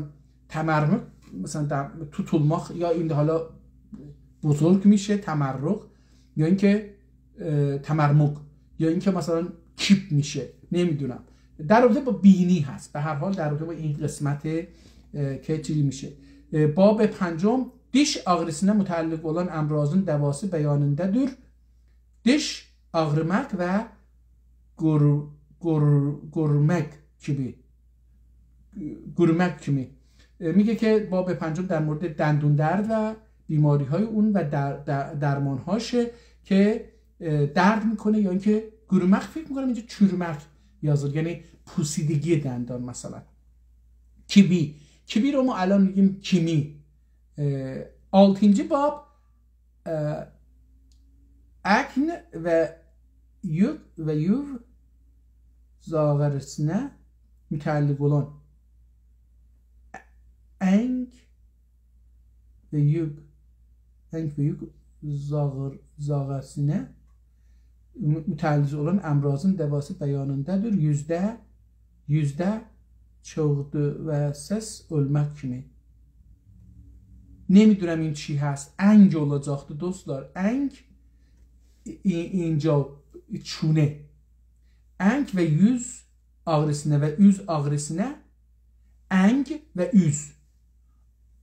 تمرمک، مثلا tutulmak، یا این حالا بزرگ میشه تمرق، یا اینکه تمرمک، یا اینکه مثلا کیپ میشه، نمیدونم. در رابطه با بینی هست، به هر حال در رابطه با این قسمت که چیزی میشه. باب پنجم diş ağrısına müteallik olan emrazın davası beyanındadır. diş ağrımak ve گرمک kimi. میگه که باب پنجم در مورد دندون درد و بیماری های اون و درمان هاشه که درد میکنه، یا اینکه گرمک، فکر میکنم اینجا چورمک یازد، یعنی پوسیدگی دندان مثلا. کیبی رو ما الان میگیم کیمی. altıncı bab akn ve yuv zağarısına müteallik olan enk ve yuv en büyük zağasine mütəlliz olan əmrazın dəvası bəyanındadır. Yüzdə çoxdu və səs ölmək kimi. نمیدونم این چی هست. انگ olacaqdı dostlar. Eng اینجا çune. Eng ve yüz ağrısına ve üz ağrısına, eng ve üz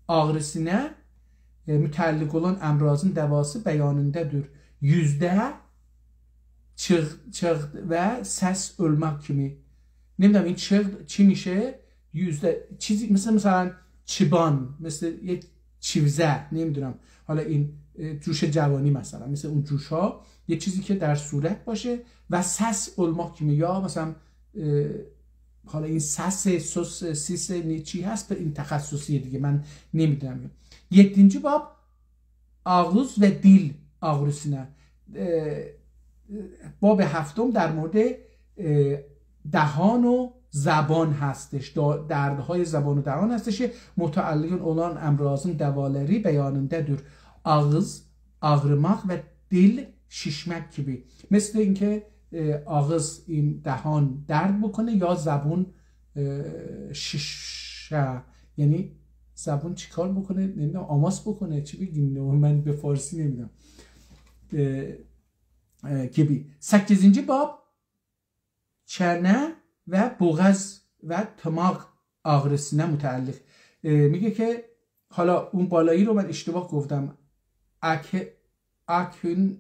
ağrısına mütəlliq olan əmrazın dəvası bəyanındadır. Yüzdə çıx və səs ölmək kimi. نمیدونم این چی میشه. yüzde چیزی مثلا چیبان، مثل یک چیوزه، نمیدونم حالا این جوش جوانی مثلا، مثل اون جوش ها، یه چیزی که در صورت باشه و سس olmak kimi، یا مثلا حالا این سس سیس چی هست به این تخصصیه دیگه من نمیدونم. 7. باب ağız ve dil ağrısına. باب 7 در مورد دهان و زبان هستش، دردهای زبان و دهان هستش. متعلق olan əmrazın dəvaləri bəyanındadır. Ağız ağrımaq ve dil şişmek gibi. مثل اینکه ağız این دهان درد بکنه یا زبون شیشه، یعنی زبون چیکار بکنه، نمیدونم آماس بکنه، چی بگیم، من به فارسی نمیدونم gibi. 8. باب چرنه و بغض و تماغ ağrısına متعلق. میگه که حالا اون بالایی رو من اشتباه گفتم، اکن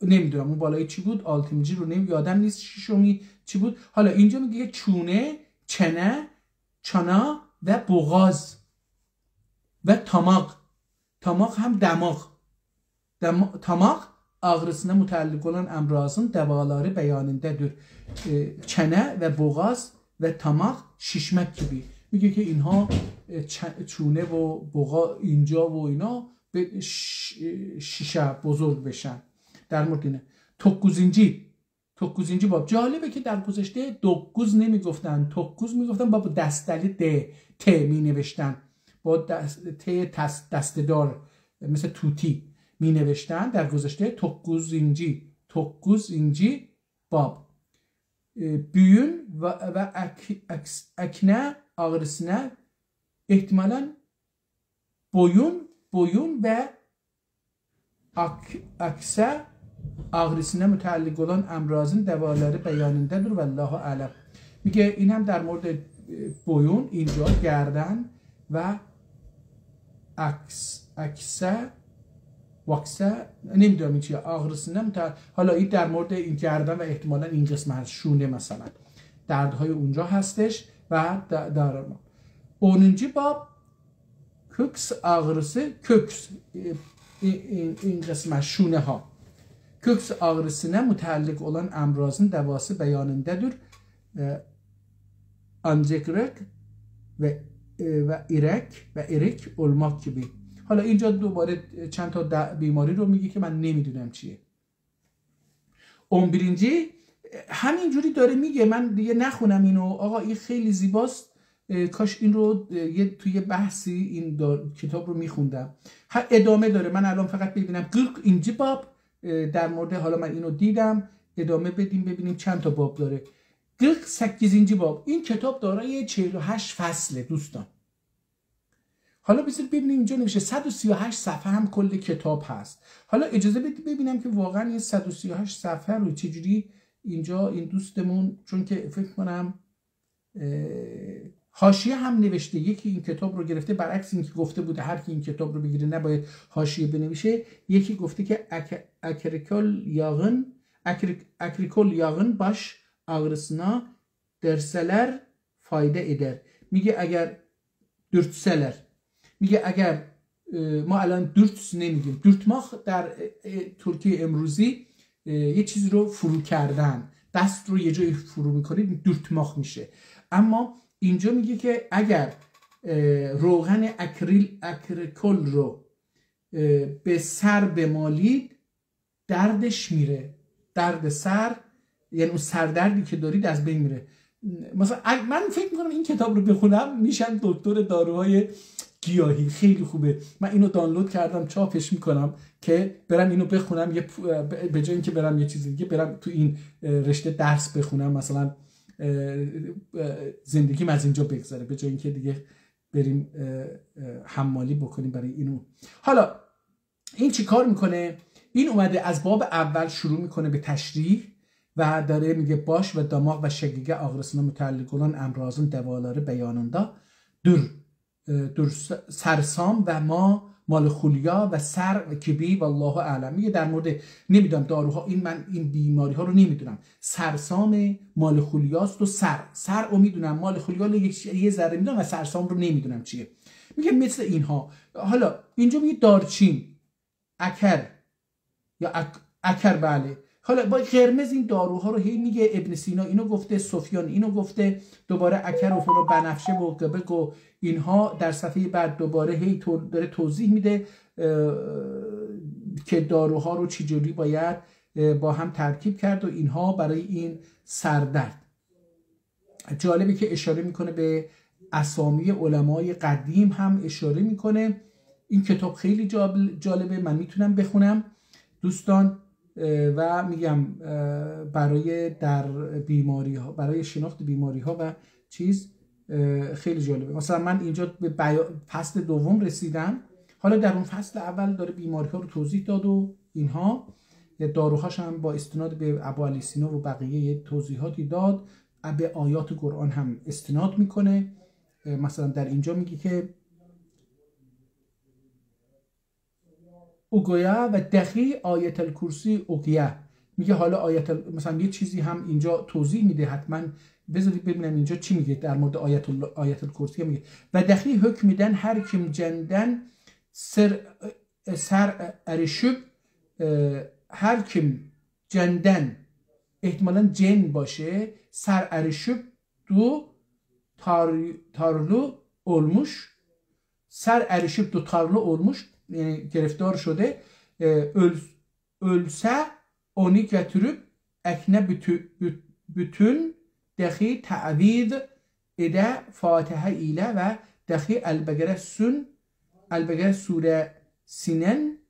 نمیدونم اون بالایی چی بود، آلتیمجی رو یادم نیست، ششمی چی بود. حالا اینجا میگه چونه، چنه، چانا و بغاز و تماغ. تماغ هم دماغ. تماغ ağrısına mütəlliq olan əmrazın dəvaları bəyanındadır. Çene ve boğaz ve tamaq şişmek gibi. میگه که اینها چونه و بغا اینجا و اینا به شیشه بزرگ بشن. در مورد اینه. 9. باب. جالبه که در گذشته 9 نمیگفتن، 9 میگفتن، با دستلی ت می نوشتن، با دستدار مثل توتی می نوشتن در گذشته. 9. باب. Büyün ve akne ağrısına ihtimalen boyun ve akse ağrısına müteallik olan emrazın devaları beyanındadır ve Allahu alem. میگه این هم در مورد boyun اینجا، گردن و akse نمیدونم این چیه ağrısına حالا این در مورد این گردن و احتمالا این قسم هست، شونه مثلا، دردهای اونجا هستش و در 10. باب köks ağrısı، köks این قسم şune ha. Köks ağrısına müteallik olan emrazın devası beyanındadır. Ancekrek ve erik olmak gibi. حالا اینجا دوباره چند تا بیماری رو میگه که من نمیدونم چیه. 11. همینجوری داره میگه، من دیگه نخونم اینو. آقا این خیلی زیباست، کاش این رو توی بحثی این کتاب رو میخوندم. ادامه داره، من الان فقط ببینم 40. باب در مورد، حالا من اینو دیدم، ادامه بدیم ببینیم چند تا باب داره. 48. باب. این کتاب دارای 48 فصله دوستان. حالا بذارید ببینیم اینجا نمیشه 138 صفحه هم کل کتاب هست. حالا اجازه بدید ببینم که واقعا این 138 صفحه رو چجوری اینجا این دوستمون، چون که فکر کنم حاشیه هم نوشته، یکی این کتاب رو گرفته، برعکس این که گفته بوده هر کی این کتاب رو بگیره نباید حاشیه بنویشه. یکی گفته که اکریکول یاغın baş ağrısına derseler fayda eder. میگه اگر dürtseler، میگه اگر ما الان dürts نمیگیم، dürtmak در ترکیه امروزی یه چیزی رو فرو کردن، دست رو یه جایی فرو میکنید dürtmak میشه. اما اینجا میگه که اگر روغن اکریکول رو به سر بمالید دردش میره. درد سر یعنی اون سردردی که دارید از بین میره. مثلا من فکر میکنم این کتاب رو بخونم میشم دکتر داروهای گیاهی خیلی خوبه. من اینو دانلود کردم، چاپش میکنم که برم اینو بخونم، به جای اینکه برم یه چیزی دیگه برم تو این رشته درس بخونم، مثلا زندگیم از اینجا بگذره، به جای اینکه دیگه بریم حمالی بکنیم برای اینو. حالا این چی کار میکنه؟ این اومده از باب اول شروع میکنه به تشریح و داره میگه باش و دماغ و شگیگه آغرسına müteallik olan emrazın devaları beyanında dur سرسام و ما مال خولیا و سر و کبی و الله اعلم. میگه در مورد نمیدونم داروها، این بیماری ها رو نمیدونم، سرسام مال خولیاست و سر رو میدونم، مال خولیا رو یه ذره میدونم و سرسام رو نمیدونم چیه. میگه مثل اینها. حالا اینجا میگه دارچین، اکر یا اکر، بله. حالا با قرمز این داروها رو هی میگه، ابن سینا اینو گفته، سفیان اینو گفته، دوباره اکر و فلان بنفشه و قبق و اینها در صفحه بعد دوباره هی داره توضیح میده که داروها رو چجوری باید با هم ترکیب کرد و اینها برای این سردرد. جالبه که اشاره میکنه به اسامی علمای قدیم هم اشاره میکنه. این کتاب خیلی جالبه، من میتونم بخونم دوستان و میگم برای در بیماری ها، برای شناخت بیماری ها و چیز خیلی جالبه. مثلا من اینجا به فصل دوم رسیدم، حالا در اون فصل اول داره بیماری ها رو توضیح داد و اینها، داروهاش هم با استناد به ابوعلی سینا و بقیه توضیحاتی داد، به آیات قرآن هم استناد میکنه. مثلا در اینجا میگه که اوگویا و دخی آیت الکرسی اوگیا، میگه حالا مثلا یه چیزی هم اینجا توضیح میده، حتما بذارید ببینم اینجا چی میگه در مورد آیت الکرسی. میگه و دخی حکم میدن هر کیم جندن سر ارشب، هر کیم جندن احتمالا جن باشه، سر ارشب دو تارلو olmuş، سر ارشب دو تارلو olmuş yani گرفتار شده، ölse onu götürüp ekne bütün dahi ta'vid ede Fatiha ile ve dahi Elbegere suresinin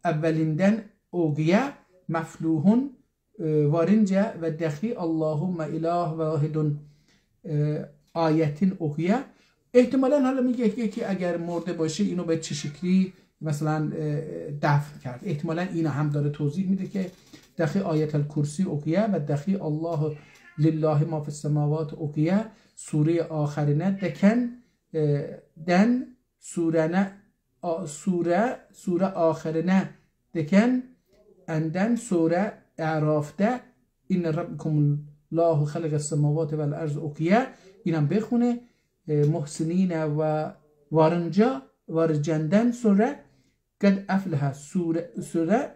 evvelinden oguya mefluhun varınca ve dahi Allahümme ilah vahidun ayetin oguya. احتمالا حالا میگه که اگر مرده باشه اینو به چه شکلی مثلا دفن کرد. احتمالا اینو هم داره توضیح میده که دخی آیت الکرسی اوکیه و دخی الله لله ما فی السماوات اوکیه، سوره آخرینه دکن دن سوره آخرینه دکن اندن سوره اعراف ده این ربکم الله خلق السماوات و الارض اوکیه، اینم بخونه. محسنین و وارنجا وارجندن سوره قد افلح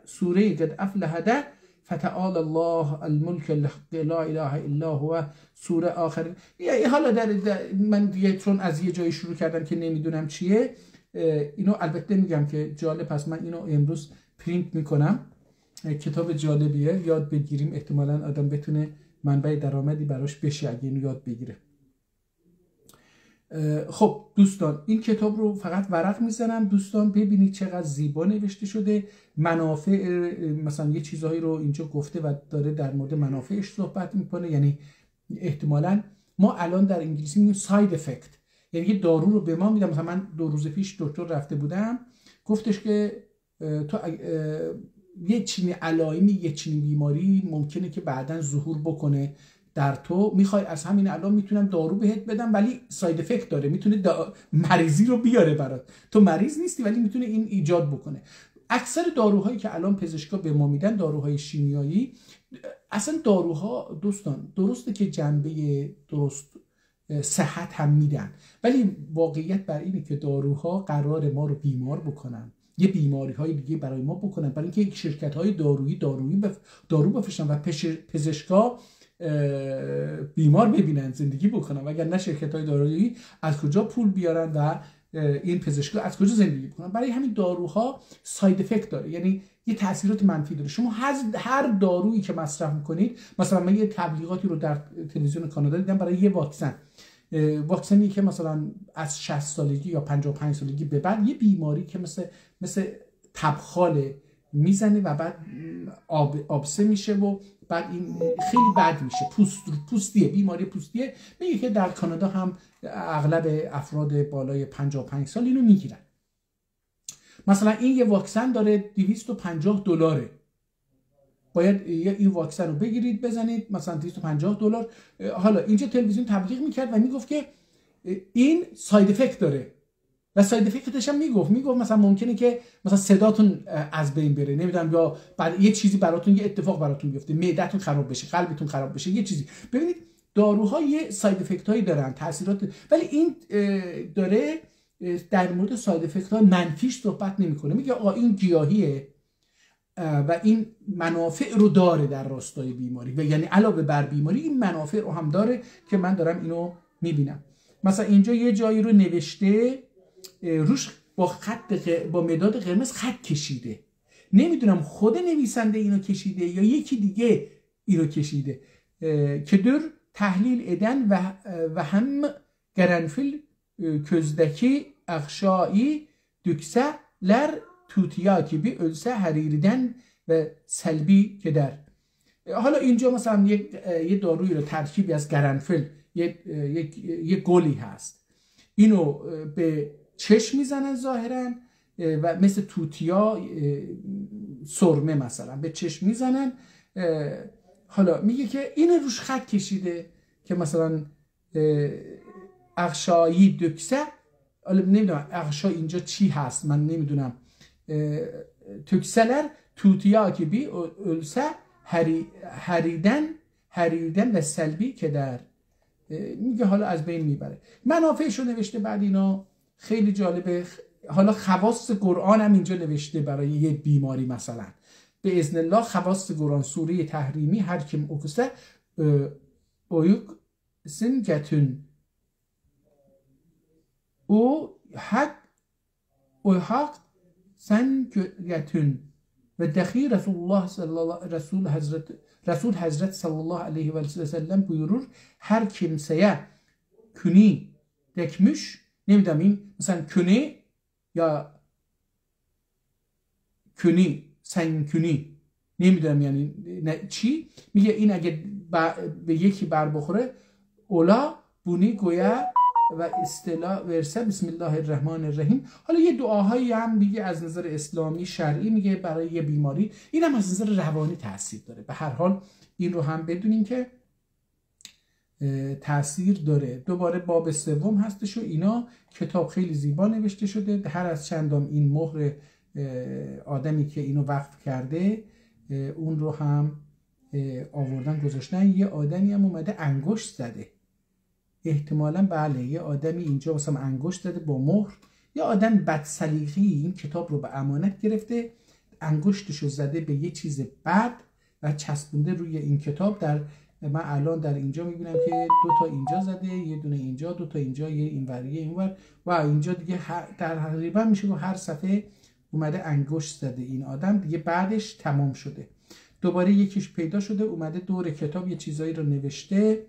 سوره قد افلح ده فتعال الله الملك لا اله الا هو سوره آخر. حالا من دیگه چون از یه جایی شروع کردم که نمیدونم چیه، اینو البته میگم که جالب، پس من اینو امروز پرینت میکنم. کتاب جالبیه، یاد بگیریم، احتمالاً آدم بتونه منبع درآمدی براش بشه اگه اینو یاد بگیره. خب دوستان این کتاب رو فقط ورق میزنم دوستان، ببینید چقدر زیبا نوشته شده. منافع مثلا یه چیزهایی رو اینجا گفته و داره در مورد منافعش صحبت میکنه. یعنی احتمالا ما الان در انگلیسی میگیم ساید افکت، یعنی یه دارو رو به ما میدم. مثلا من 2 روز پیش دکتر رفته بودم، گفتش که تو یه چنین علائمی، یه چنین بیماری ممکنه که بعداً ظهور بکنه در تو، میخوای از همین الان میتونم دارو بهت بدم ولی ساید افکت داره، میتونه مریضی رو بیاره برات، تو مریض نیستی ولی میتونه این ایجاد بکنه. اکثر داروهایی که الان پزشکا به ما میدن، داروهای شیمیایی، اصلا داروها دوستان درسته که جنبه درست صحت هم میدن، ولی واقعیت بر اینه که داروها قرار ما رو بیمار بکنن، یه بیماری های دیگه برای ما بکنن، برای اینکه شرکت های دارو بفروشن و پزشکا بیمار ببینن زندگی بکنن، و اگر نه شرکت های دارویی از کجا پول بیارن و این پزشکا از کجا زندگی بکنن. برای همین داروها ساید افکت داره، یعنی یه تاثیرات منفی داره. شما هر دارویی که مصرف میکنید، مثلا من یه تبلیغاتی رو در تلویزیون کانادا دیدم برای یه واکسن، واکسنی که مثلا از 60 سالگی یا 55 سالگی به بعد یه بیماری که مثل تبخاله میزنه و بعد آبسه میشه و بعد این خیلی بد میشه، پوستیه، بیماری پوستیه. میگه که در کانادا هم اغلب افراد بالای 55 سال اینو میگیرن. مثلا این یه واکسن داره $250، باید این واکسن رو بگیرید بزنید، مثلا $250. حالا اینجا تلویزیون تبلیغ میکرد و میگفت که این ساید افکت داره و ساید افکتش هم میگفت مثلا ممکنه که مثلا صداتون از بین بره، نمیدونم، یا بعد یه چیزی براتون، یه اتفاق براتون بیفته، معدتون خراب بشه، قلبتون خراب بشه، یه چیزی. ببینید داروها یه ساید افکت هایی دارن، تاثیرات، ولی این داره در مورد ساید افکت های منفیش صحبت نمیکنه. میگه آقا این گیاهیه و این منافع رو داره در راستای بیماری، و یعنی علاوه بر بیماری این منافع رو هم داره که من دارم اینو میبینم. مثلا اینجا یه جایی رو نوشته، روش با مداد قرمز خط کشیده، نمیدونم خود نویسنده اینو کشیده یا یکی دیگه اینو کشیده که در تحلیل eden ve hem gerenfil közdeki akşai dükseler توتیا بی ölse haririden ve selbi keder. حالا اینجا مثلا یه دارویی رو ترکیبی از گرنفل، یه گلی هست، اینو به چشم میزنن ظاهرا و مثل توتیا سرمه مثلا به چشم میزنن. حالا میگه که این روش خط کشیده که مثلا اغشایی دکسه، حالا نمیدونم اغشا اینجا چی هست، من نمیدونم. تکسلر توتیا که بی ölse هریدن و سلبی که در، میگه حالا از بین میبره. منافعش رو نوشته بعد اینا، خیلی جالبه. حالا خواص قرآن هم اینجا نوشته برای یه بیماری، مثلا به اذن الله خواص قرآن سوره تحریمی هر کیم اوکسه اویک سنگتون او حق سنگتون و دخی Resul Hazret sallallahu aleyhi ve sellem buyurur, her kimseye küni dekmüş, nemiyorum این مثلا küni یا küni sen küni نمیدونم یعنی چی، میگه این اگه به یکی بر بخوره اولا بونی گویا و اصطلاح ورسه بسم الله الرحمن الرحیم. حالا یه دعاهایی هم میگه از نظر اسلامی شرعی میگه برای یه بیماری، این هم از نظر روانی تاثیر داره. به هر حال این رو هم بدونین که تاثیر داره. دوباره باب سوم هستش و اینا، کتاب خیلی زیبا نوشته شده، هر از چندم این مهر آدمی که اینو وقف کرده اون رو هم آوردن گذاشتن. یه آدمی هم اومده انگشت زده، احتمالاً بله یه آدمی اینجا مثلا انگشت زده با مهر، یه آدم بدسلیقه‌ای این کتاب رو به امانت گرفته، انگشتشو زده به یه چیز بد و چسبونده روی این کتاب. من الان در اینجا میبینم که 2 تا اینجا زده، یه دونه اینجا، 2 تا اینجا، یه اینور یه اینور و اینجا دیگه در تقریبا میشه که هر صفحه اومده انگشت زده این آدم دیگه، بعدش تمام شده. دوباره یکیش پیدا شده اومده دور کتاب یه چیزایی رو نوشته،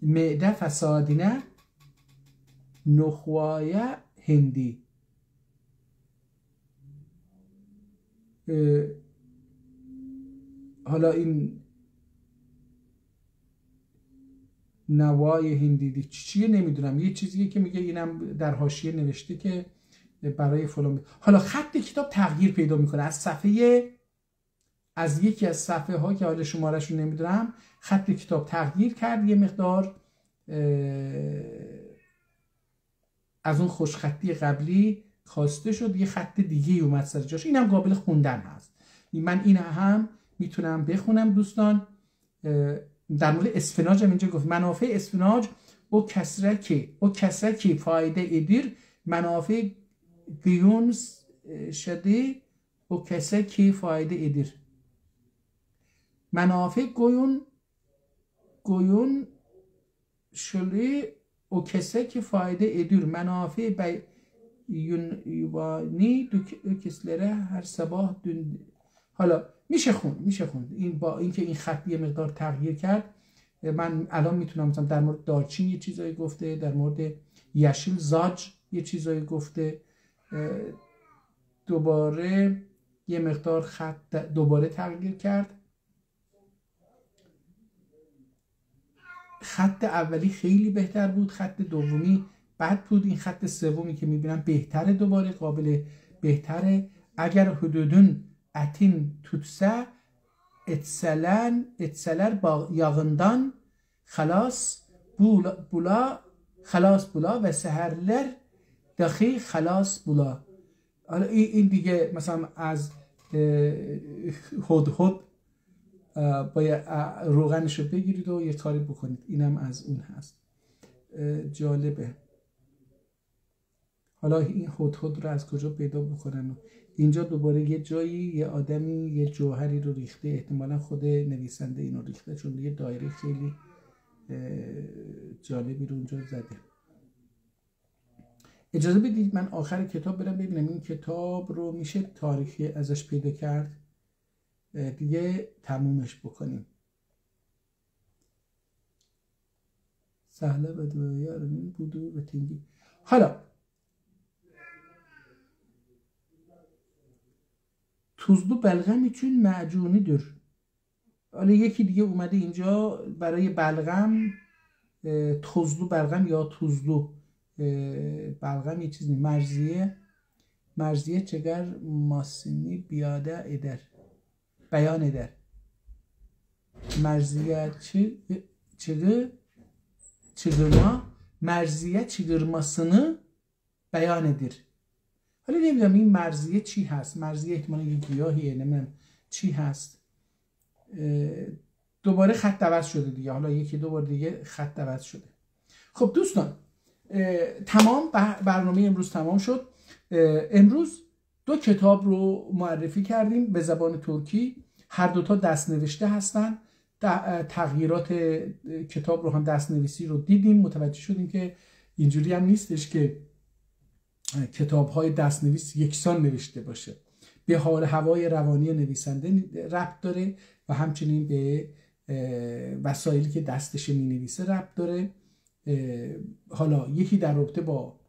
معده فسادینه نخوای هندی. حالا این نوای هندی چیه نمیدونم، یه چیزیه که میگه، اینم در حاشیه نوشته که برای فلان. حالا خط کتاب تغییر پیدا میکنه از یکی از صفحه ها که حالا شماره‌شو نمیدونم، خط کتاب تغییر کرد، یه مقدار از اون خوشخطی قبلی خواسته شد، یه خط دیگه اومد سر جاش. اینم قابل خوندن هست، من این هم میتونم بخونم دوستان. در مورد اسفناج هم اینجا گفت منافع اسفناج o کسرکی فایده ادیر منافع گیون شده o کسرکی فایده ادیر. منافع گویون شده o کسرکی فایده ادیر منافع یوانی دو کسلره هر sabah دون. حالا میشه خوند این با اینکه این خط یه مقدار تغییر کرد من الان میتونم مثلا در مورد دارچین یه چیزایی گفته، در مورد یشیل زاج یه چیزایی گفته. دوباره یه مقدار خط دوباره تغییر کرد. خط اولی خیلی بهتر بود، خط دومی بد بود، این خط سومی که میبینم بهتره، دوباره قابل بهتره. اگر حدودون اتین توتسه اتسلر با یاغندان خلاص بولا و سهرلر داخی خلاص بولا. حالا این دیگه مثلا از هدهد باید روغنش رو بگیرید و یه کاری بکنید. اینم از اون هست. جالبه. حالا این هدهد رو از کجا پیدا بکنن؟ اینجا دوباره یه جایی یه آدمی یه جوهری رو ریخته، احتمالا خود نویسنده اینو ریخته، چون یه دایره خیلی جالبی رو اونجا زده. اجازه بدید من آخر کتاب برم ببینم این کتاب رو میشه تاریخی ازش پیدا کرد، دیگه تمومش بکنیم. سهله و یارمین بودو و تنگی. حالا tuzlu بلغم için macunidir. حالا یکی دیگه اومده اینجا برای بلغم، tuzlu بلغم یا tuzlu بلغم یه چیزی. مرزیه چگر ماسینی بیاده eder beyan eder. مرزیه مرزیه çığırmasını beyan edir. حالا نمیدونم این مرزیه چی هست. مرزیه احتمالا یه گیاهیه، نمیدونم چی هست. دوباره خط عوض شده دیگه، حالا یکی دو بار دیگه خط عوض شده. خب دوستان تمام، برنامه امروز تمام شد. امروز دو کتاب رو معرفی کردیم به زبان ترکی، هر دوتا دست نوشته هستن. تغییرات کتاب رو هم دست نویسی رو دیدیم، متوجه شدیم که اینجوری هم نیستش که کتاب‌های دست‌نویس یکسان نوشته باشه. به حال هوای روانی نویسنده ربط داره و همچنین به وسایلی که دستش می‌نویسه ربط داره. حالا یکی در رابطه با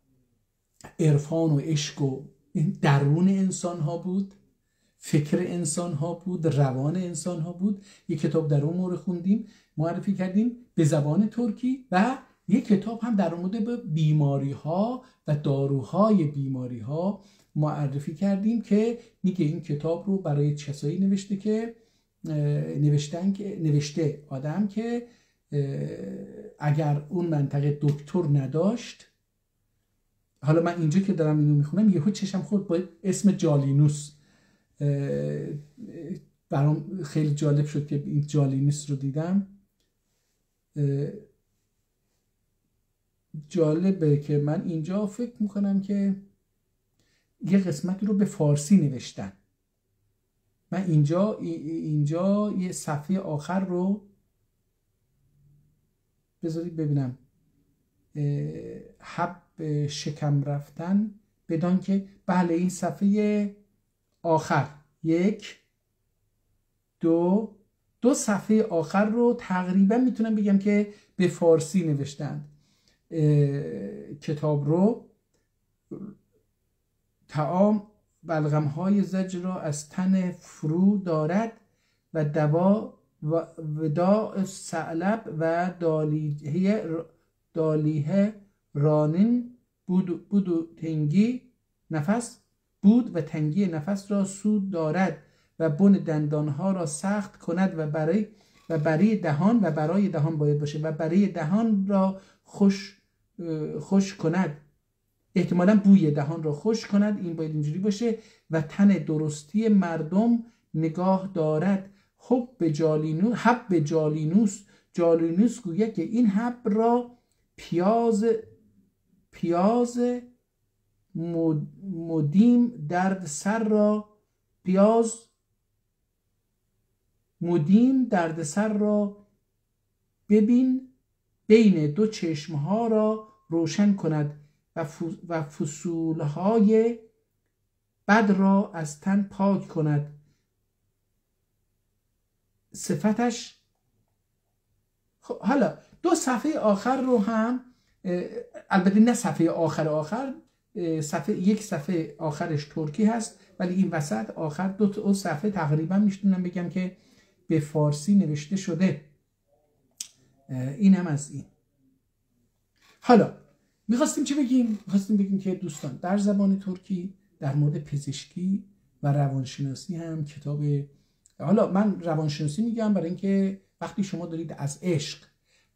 عرفان و عشق و درون انسان‌ها بود، فکر انسان‌ها بود، روان انسان‌ها بود. یک کتاب در اون مورد خوندیم، معرفی کردیم به زبان ترکی، و یک کتاب هم در مورد بیماری‌ها و داروهای بیماری‌ها معرفی کردیم که میگه این کتاب رو برای کسایی نوشته که نوشته آدم که اگر اون منطقه دکتر نداشت. حالا من اینجا که دارم اینو میخونم یهو چشم خورد با اسم جالینوس، برام خیلی جالب شد که این جالینوس رو دیدم. جالبه که من اینجا فکر میکنم که یه قسمتی رو به فارسی نوشتن. من اینجا یه صفحه آخر رو بذارید ببینم. حب شکم رفتن بدان که بله این صفحه آخر، یک دو صفحه آخر رو تقریبا میتونم بگم که به فارسی نوشتن. کتاب رو طعام بلغم‌های زجر را از تن فرو دارد و دوا و وداع ثعلب و دالیه رانین بود و تنگی نفس را سود دارد و بن دندانها را سخت کند و برای دهان باید باشه و برای دهان را خوش کند، احتمالاً بوی دهان را خوش کند، این باید اینجوری باشه، و تن درستی مردم نگاه دارد. حب جالینوس گوید که این حب را پیاز مدیم درد سر را ببین بین دو چشمها را روشن کند و فصولهای بد را از تن پاک کند. صفتش حالا 2 صفحه آخر رو هم البته نه صفحه آخر یک صفحه آخرش ترکی هست، ولی این وسط آخر 2 صفحه تقریبا میتونم بگم که به فارسی نوشته شده. این هم از این. حالا میخواستیم چی بگیم؟ میخواستیم بگیم که دوستان در زبان ترکی در مورد پزشکی و روانشناسی هم کتاب، حالا من روانشناسی میگم برای اینکه وقتی شما دارید از عشق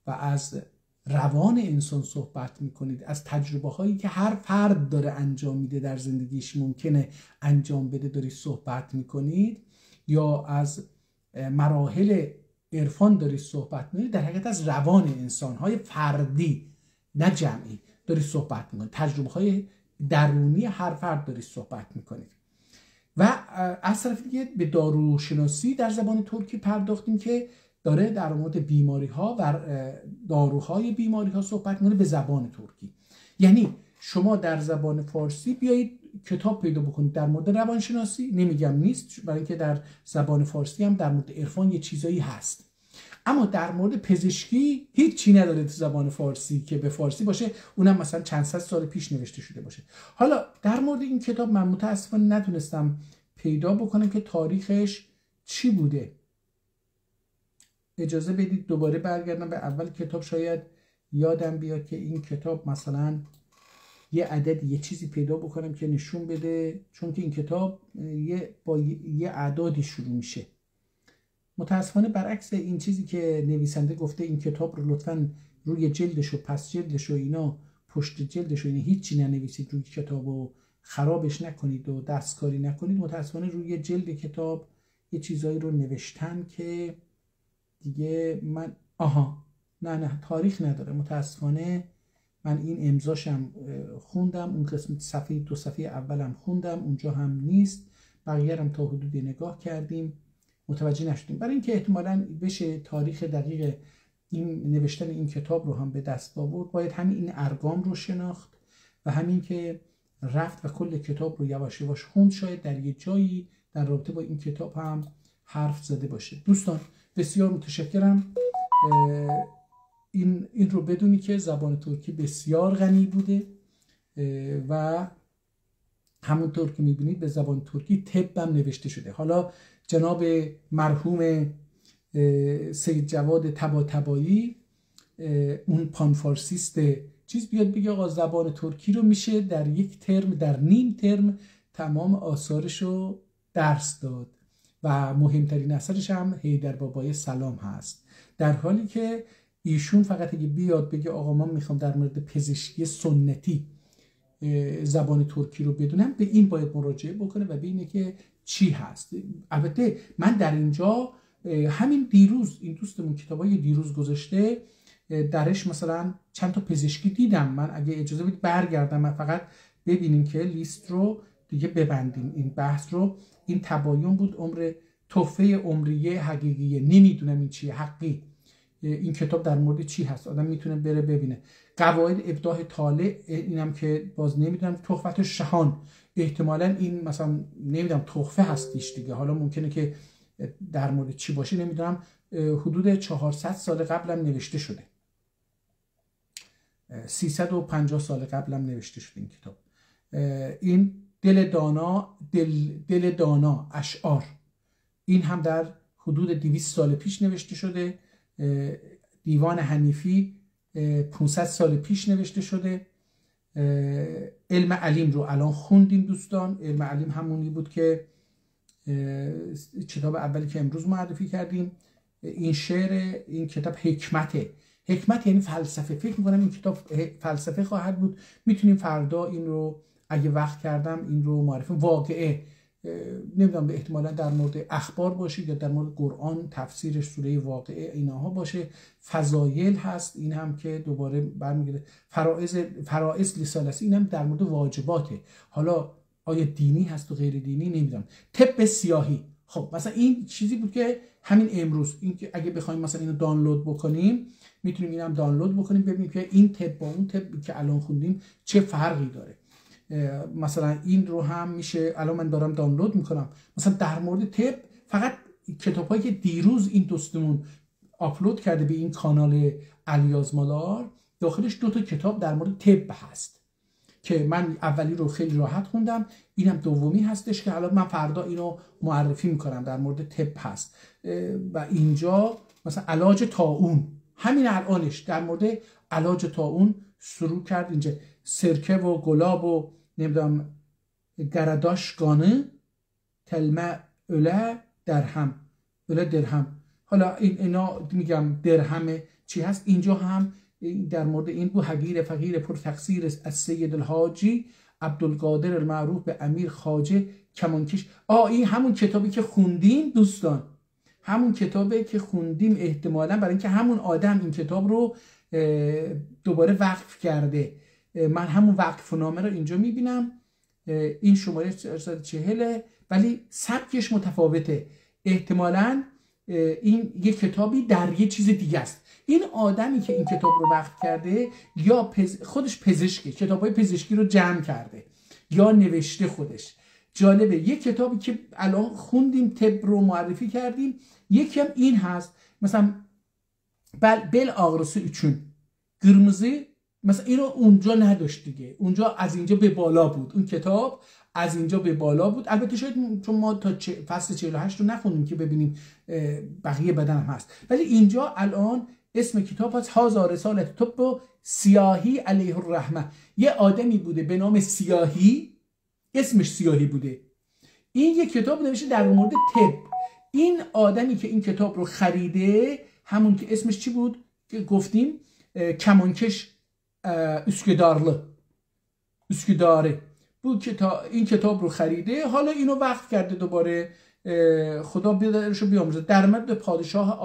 و از روان انسان صحبت میکنید، از تجربه هایی که هر فرد داره انجام میده در زندگیش ممکنه انجام بده دارید صحبت میکنید، یا از مراحل عرفان دارید صحبت میکنید، در حقیقت از روان انسان های فردی نه جمعی دارید صحبت میکنید، تجربه های درونی هر فرد دارید صحبت میکنید. و از طرف دیگه به داروشناسی در زبان ترکی پرداختیم که داره در مورد بیماری ها و داروهای بیماری ها صحبت میکنه به زبان ترکی. یعنی شما در زبان فارسی بیایید کتاب پیدا بکنید در مورد روانشناسی، نمیگم نیست، برای اینکه در زبان فارسی هم در مورد عرفان یه چیزایی هست، اما در مورد پزشکی هیچ چی نداره تو زبان فارسی که به فارسی باشه، اونم مثلا چند صد سال پیش نوشته شده باشه. حالا در مورد این کتاب من متاسفانه نتونستم پیدا بکنم که تاریخش چی بوده. اجازه بدید دوباره برگردم به اول کتاب، شاید یادم بیاد که این کتاب مثلا یه عدد یه چیزی پیدا بکنم که نشون بده، چون که این کتاب با یه اعدادی شروع میشه. متاسفانه برعکس این چیزی که نویسنده گفته این کتاب رو لطفاً روی جلدش و پس جلدش و اینا پشت جلدش و اینا هیچی ننویسید، روی کتاب و خرابش نکنید و دستکاری نکنید. متاسفانه روی جلد کتاب یه چیزایی رو نوشتن که دیگه من نه تاریخ نداره. متاسفانه من این امضاشم خوندم، اون قسمت صفحه 2 صفحه اولم خوندم، اونجا هم نیست، بقیه هم تا حدودی نگاه کردیم متوجه نشدیم. برای اینکه احتمالاً بشه تاریخ دقیق این نوشتن این کتاب رو هم به دست آورد، باید همین این ارقام رو شناخت و همین که رفت و کل کتاب رو یواش یواش خوند، شاید در یه جایی در رابطه با این کتاب هم حرف زده باشه. دوستان بسیار متشکرم. این رو بدونی که زبان ترکی بسیار غنی بوده و همونطور که میبینید به زبان ترکی طب هم نوشته شده. حالا جناب مرحوم سید جواد طباطبایی اون پانفارسیست چیز بیاد بگه آقا زبان ترکی رو میشه در یک ترم، در نیم ترم تمام آثارش رو درس داد و مهمترین اثرش هم حیدر بابای سلام هست، در حالی که ایشون فقط اگه بیاد بگه آقا من میخوام در مورد پزشکی سنتی زبان ترکی رو بدونم، به این باید مراجعه بکنه و ببینه که چی هست. البته من در اینجا همین دیروز این دوستمون کتابای دیروز گذاشته درش مثلا چند تا پزشکی دیدم. من اگه اجازه بدید برگردم من فقط ببینیم که لیست رو دیگه ببندیم این بحث رو. این تباین بود، عمر تحفه عمریه حقیقیه، نمیدونم این چیه حقی، این کتاب در مورد چی هست، آدم میتونه بره ببینه. قواعد ابداع طالع، اینم که باز نمیدونم. تحفت شهان، احتمالاً این مثلا نمیدونم تحفه هستیش دیگه، حالا ممکنه که در مورد چی باشه نمیدونم. حدود 400 سال قبلم نوشته شده، 350 سال قبلم نوشته شده این کتاب. این دل دانا اشعار، این هم در حدود 200 سال پیش نوشته شده. دیوان حنیفی 500 سال پیش نوشته شده. علم علیم رو الان خوندیم دوستان. علم علیم همونی بود که کتاب اولی که امروز معرفی کردیم. این شعر این کتاب حکمته. حکمت یعنی فلسفه. فکر میکنم این کتاب فلسفه خواهد بود. میتونیم فردا این رو اگه وقت کردم این رو معرفی. واقعه نمیدونم، به احتمالا در مورد اخبار باشه یا در مورد قرآن تفسیر سوره واقعه اینها باشه. فضایل هست، این هم که دوباره برمیگرده. فرائض رسالتی، این هم در مورد واجباته. حالا آیا دینی هست و غیر دینی نمیدونم. طب سیاهی، خب مثلا این چیزی بود که همین امروز این که اگه بخوایم مثلا اینو دانلود بکنیم میتونیم اینم دانلود بکنیم ببینیم که این طب با اون طب که الان خوندیم چه فرقی داره. مثلا این رو هم میشه الان من دارم دانلود میکنم. مثلا در مورد طب فقط کتابایی که دیروز این دوستمون آپلود کرده به این کانال الیاز مالار. داخلش 2 تا کتاب در مورد طب هست که من اولی رو خیلی راحت خوندم، اینم دومی هستش که حالا من فردا اینو معرفی میکنم، در مورد طب هست. و اینجا مثلا علاج طاعون، همین الانش در مورد علاج طاعون شروع کرد. اینجا سرکه و گلاب و نمیدونم گرداشگانه تلمه اله درهم. حالا اینا میگم درهم چی هست. اینجا هم در مورد این بو حقیر فقیر پر تقصیر از سید الحاجی عبدالقادر المعروف به امیر خواجه کمانکش. این همون کتابی که خوندیم دوستان، همون کتابی که خوندیم احتمالاً، برای اینکه همون آدم این کتاب رو دوباره وقف کرده. من همون وقفنامه رو اینجا میبینم، این شماره 440 ولی سبکش متفاوته. احتمالاً این یه کتابی در یه چیز دیگه است. این آدمی که این کتاب رو وقف کرده یا خودش پزشکی، کتابای پزشکی رو جمع کرده یا نوشته خودش. جالبه، یه کتابی که الان خوندیم طب رو معرفی کردیم، یکی هم این هست مثلا bel ağrısı için قرمزی، مثلا اینو اونجا نداشت دیگه، اونجا از اینجا به بالا بود، اون کتاب از اینجا به بالا بود. البته شاید چون ما تا فصل 48 رو نخوندیم که ببینیم بقیه بدن هم هست، ولی اینجا الان اسم کتاب هست هزار رسالت طب سیاهی علیه الرحمه. یه آدمی بوده به نام سیاهی، اسمش سیاهی بوده، این یه کتاب نوشته در مورد طب. این آدمی که این کتاب رو خریده، همون که اسمش چی بود که گفتیم، کمانکش اسکداره بود که این کتاب رو خریده، حالا اینو وقف کرده دوباره. خدا بیادرشو بیامرزه. در مورد پادشاه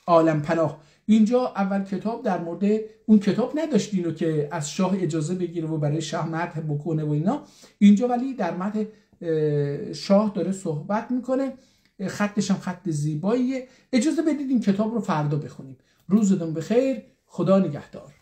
عالم پناه. اینجا اول کتاب در مورد اون کتاب نداشت اینو که از شاه اجازه بگیره و برای شاه مدح بکنه و اینا. اینجا ولی در مدح شاه داره صحبت میکنه، خطش هم خط زیباییه. اجازه بدید این کتاب رو فردا بخونیم. روزتون بخیر، خدا نگهدار.